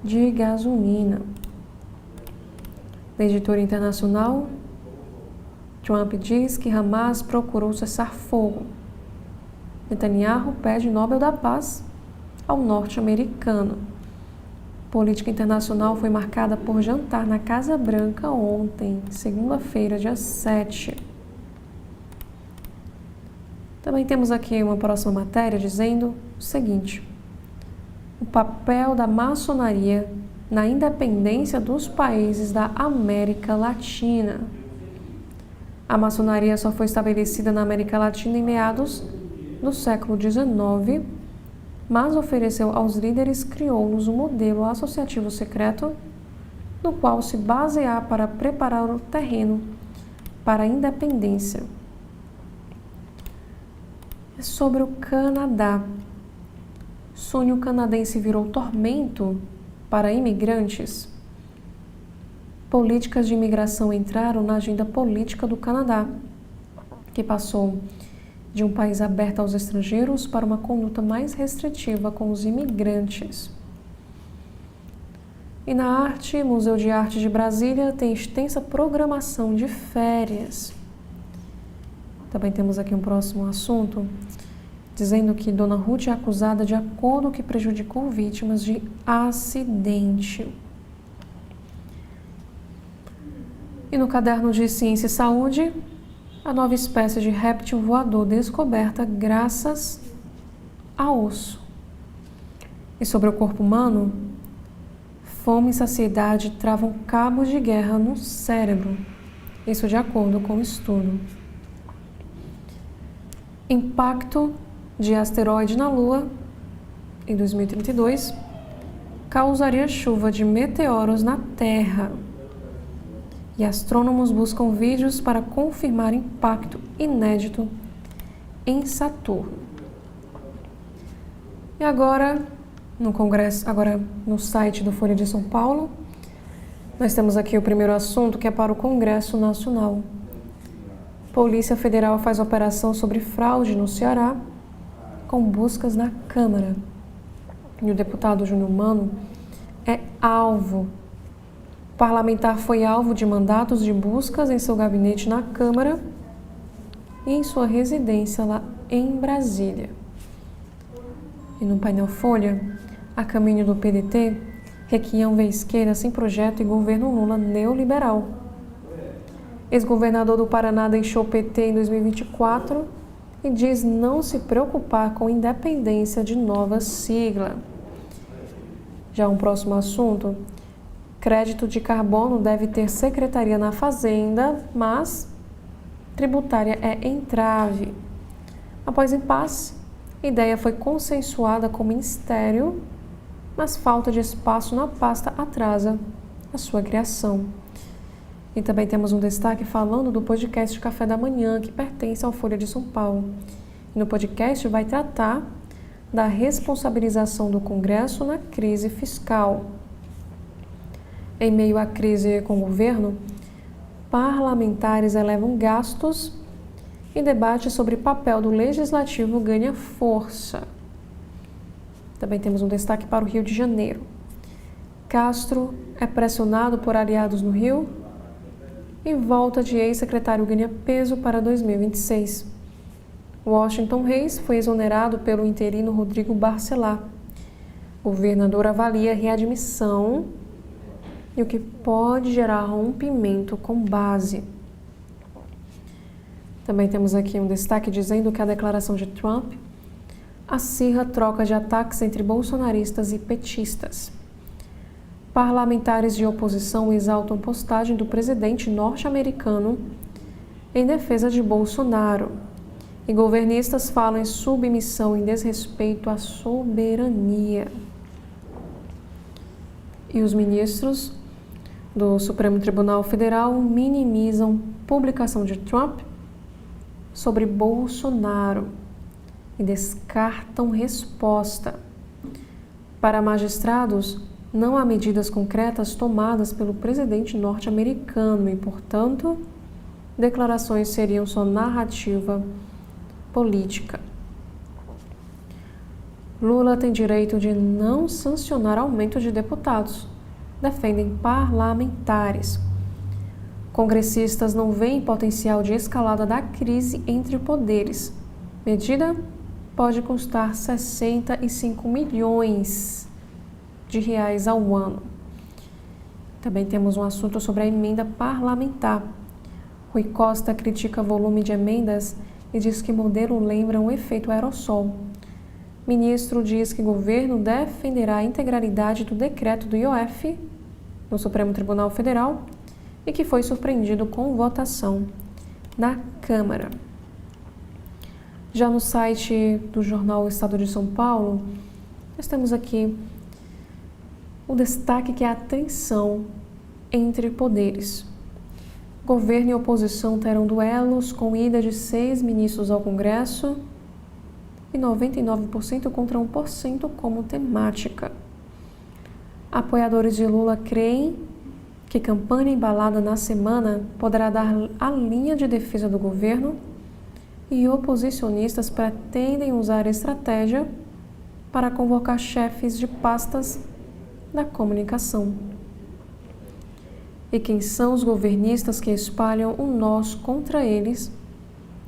de gasolina. Na Editoria Internacional, Trump diz que Hamas procurou cessar fogo. Netanyahu pede Nobel da Paz ao norte-americano. Política internacional foi marcada por jantar na Casa Branca ontem, segunda-feira, dia 7. Também temos aqui uma próxima matéria dizendo o seguinte: o papel da maçonaria na independência dos países da América Latina. A maçonaria só foi estabelecida na América Latina em meados do século XIX, mas ofereceu aos líderes crioulos um modelo associativo secreto, no qual se basear para preparar o terreno para a independência. É sobre o Canadá. Sonho canadense virou tormento para imigrantes. Políticas de imigração entraram na agenda política do Canadá, que passou de um país aberto aos estrangeiros para uma conduta mais restritiva com os imigrantes. E na arte, Museu de Arte de Brasília tem extensa programação de férias. Também temos aqui um próximo assunto, dizendo que Dona Ruth é acusada de acordo que prejudicou vítimas de acidente. E no caderno de Ciência e Saúde, a nova espécie de réptil voador descoberta graças a osso. E sobre o corpo humano, fome e saciedade travam cabos de guerra no cérebro. Isso de acordo com o estudo. Impacto de asteroide na Lua em 2032 causaria chuva de meteoros na Terra. E astrônomos buscam vídeos para confirmar impacto inédito em Saturno. E agora, no site do Folha de São Paulo, nós temos aqui o primeiro assunto, que é para o Congresso Nacional. Polícia Federal faz operação sobre fraude no Ceará, com buscas na Câmara. E o deputado Júnior Mano é alvo. O parlamentar foi alvo de mandatos de buscas em seu gabinete na Câmara e em sua residência lá em Brasília. E no painel Folha, a caminho do PDT, Requião vê esquerda sem projeto e governo Lula neoliberal. Ex-governador do Paraná deixou o PT em 2024 e diz não se preocupar com independência de nova sigla. Já um próximo assunto, crédito de carbono deve ter secretaria na Fazenda, mas tributária é entrave. Após impasse, a ideia foi consensuada com o Ministério, mas falta de espaço na pasta atrasa a sua criação. E também temos um destaque falando do podcast Café da Manhã, que pertence ao Folha de São Paulo. E no podcast vai tratar da responsabilização do Congresso na crise fiscal. Em meio à crise com o governo, parlamentares elevam gastos e debate sobre papel do legislativo ganha força. Também temos um destaque para o Rio de Janeiro. Castro é pressionado por aliados no Rio e volta de ex-secretário ganha peso para 2026. Washington Reis foi exonerado pelo interino Rodrigo Barcelar. O governador avalia readmissão e o que pode gerar rompimento com base. Também temos aqui um destaque dizendo que a declaração de Trump acirra troca de ataques entre bolsonaristas e petistas. Parlamentares de oposição exaltam postagem do presidente norte-americano em defesa de Bolsonaro. E governistas falam em submissão e desrespeito à soberania. E os ministros do Supremo Tribunal Federal minimizam publicação de Trump sobre Bolsonaro e descartam resposta. Para magistrados, não há medidas concretas tomadas pelo presidente norte-americano e, portanto, declarações seriam só narrativa política. Lula tem direito de não sancionar aumento de deputados, defendem parlamentares. Congressistas não veem potencial de escalada da crise entre poderes. Medida pode custar 65 milhões de reais ao ano. Também temos um assunto sobre a emenda parlamentar. Rui Costa critica volume de emendas e diz que modelo lembra um efeito aerossol. Ministro diz que governo defenderá a integralidade do decreto do IOF no Supremo Tribunal Federal e que foi surpreendido com votação na Câmara. Já no site do jornal Estado de São Paulo, nós temos aqui o destaque que é a tensão entre poderes. Governo e oposição terão duelos com ida de 6 ministros ao Congresso e 99% contra 1% como temática. Apoiadores de Lula creem que campanha embalada na semana poderá dar a linha de defesa do governo e oposicionistas pretendem usar a estratégia para convocar chefes de pastas da comunicação. E quem são os governistas que espalham o nós contra eles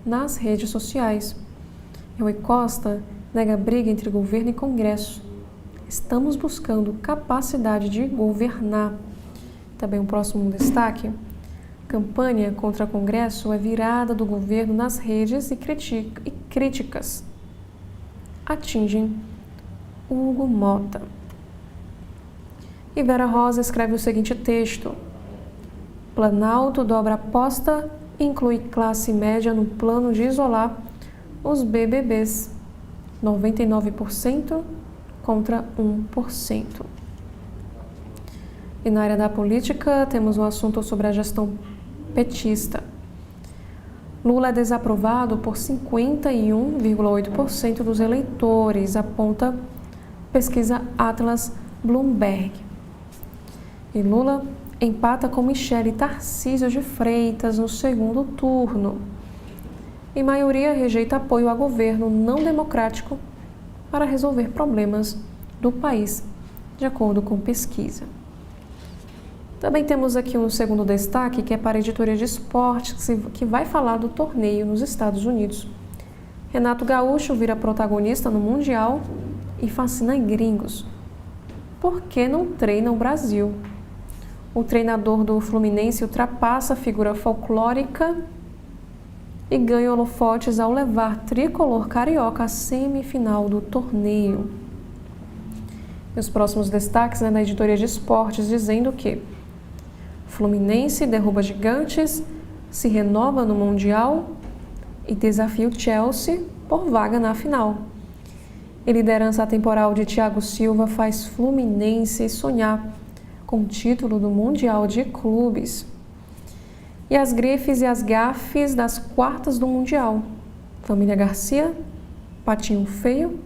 nas redes sociais? Rui Costa nega briga entre governo e Congresso. Estamos buscando capacidade de governar. Também um próximo destaque. Campanha contra Congresso é virada do governo nas redes e críticas atingem Hugo Mota. E Vera Rosa escreve o seguinte texto: Planalto dobra aposta e inclui classe média no plano de isolar os BBBs, 99% contra 1%. E na área da política, temos um assunto sobre a gestão petista. Lula é desaprovado por 51,8% dos eleitores, aponta pesquisa Atlas Bloomberg. E Lula empata com Michele Tarcísio de Freitas no segundo turno. E maioria rejeita apoio a governo não democrático para resolver problemas do país, de acordo com pesquisa. Também temos aqui um segundo destaque, que é para a editoria de esportes, que vai falar do torneio nos Estados Unidos. Renato Gaúcho vira protagonista no Mundial e fascina gringos. Por que não treina o Brasil? O treinador do Fluminense ultrapassa a figura folclórica e ganha holofotes ao levar tricolor carioca à semifinal do torneio. E os próximos destaques na editoria de esportes dizendo que Fluminense derruba gigantes, se renova no Mundial e desafia o Chelsea por vaga na final. E liderança temporal de Thiago Silva faz Fluminense sonhar com o título do Mundial de Clubes. E as grifes e as gafes das quartas do Mundial. Família Garcia, Patinho Feio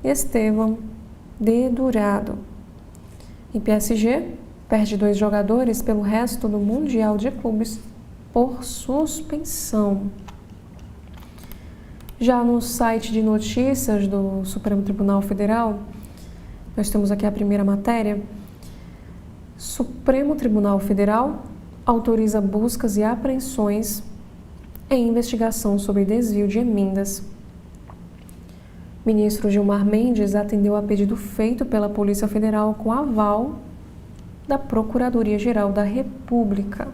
Estevão dedurado. E PSG perde 2 jogadores pelo resto do Mundial de Clubes por suspensão. Já no site de notícias do Supremo Tribunal Federal, nós temos aqui a primeira matéria. Supremo Tribunal Federal autoriza buscas e apreensões em investigação sobre desvio de emendas. Ministro Gilmar Mendes atendeu a pedido feito pela Polícia Federal com aval da Procuradoria-Geral da República.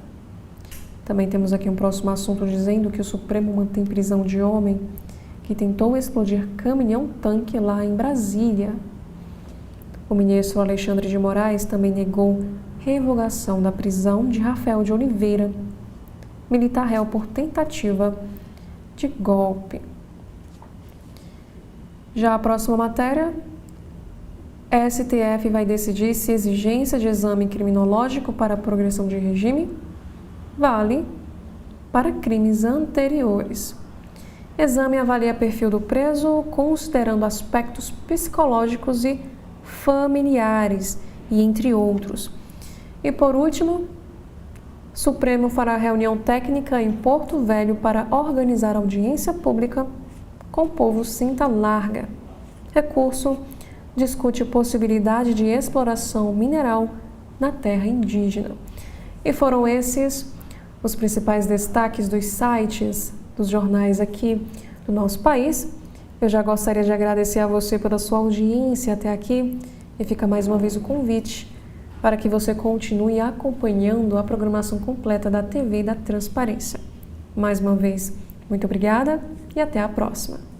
Também temos aqui um próximo assunto dizendo que o Supremo mantém prisão de homem que tentou explodir caminhão-tanque lá em Brasília. O ministro Alexandre de Moraes também negou revogação da prisão de Rafael de Oliveira, militar réu por tentativa de golpe. Já a próxima matéria, STF vai decidir se exigência de exame criminológico para progressão de regime vale para crimes anteriores. Exame avalia perfil do preso, considerando aspectos psicológicos e familiares, e entre outros. E por último, Supremo fará reunião técnica em Porto Velho para organizar audiência pública com povo cinta larga. Recurso discute possibilidade de exploração mineral na terra indígena. E foram esses os principais destaques dos sites, dos jornais aqui do nosso país. Eu já gostaria de agradecer a você pela sua audiência até aqui e fica mais uma vez o convite para que você continue acompanhando a programação completa da TV da Transparência. Mais uma vez, muito obrigada e até a próxima.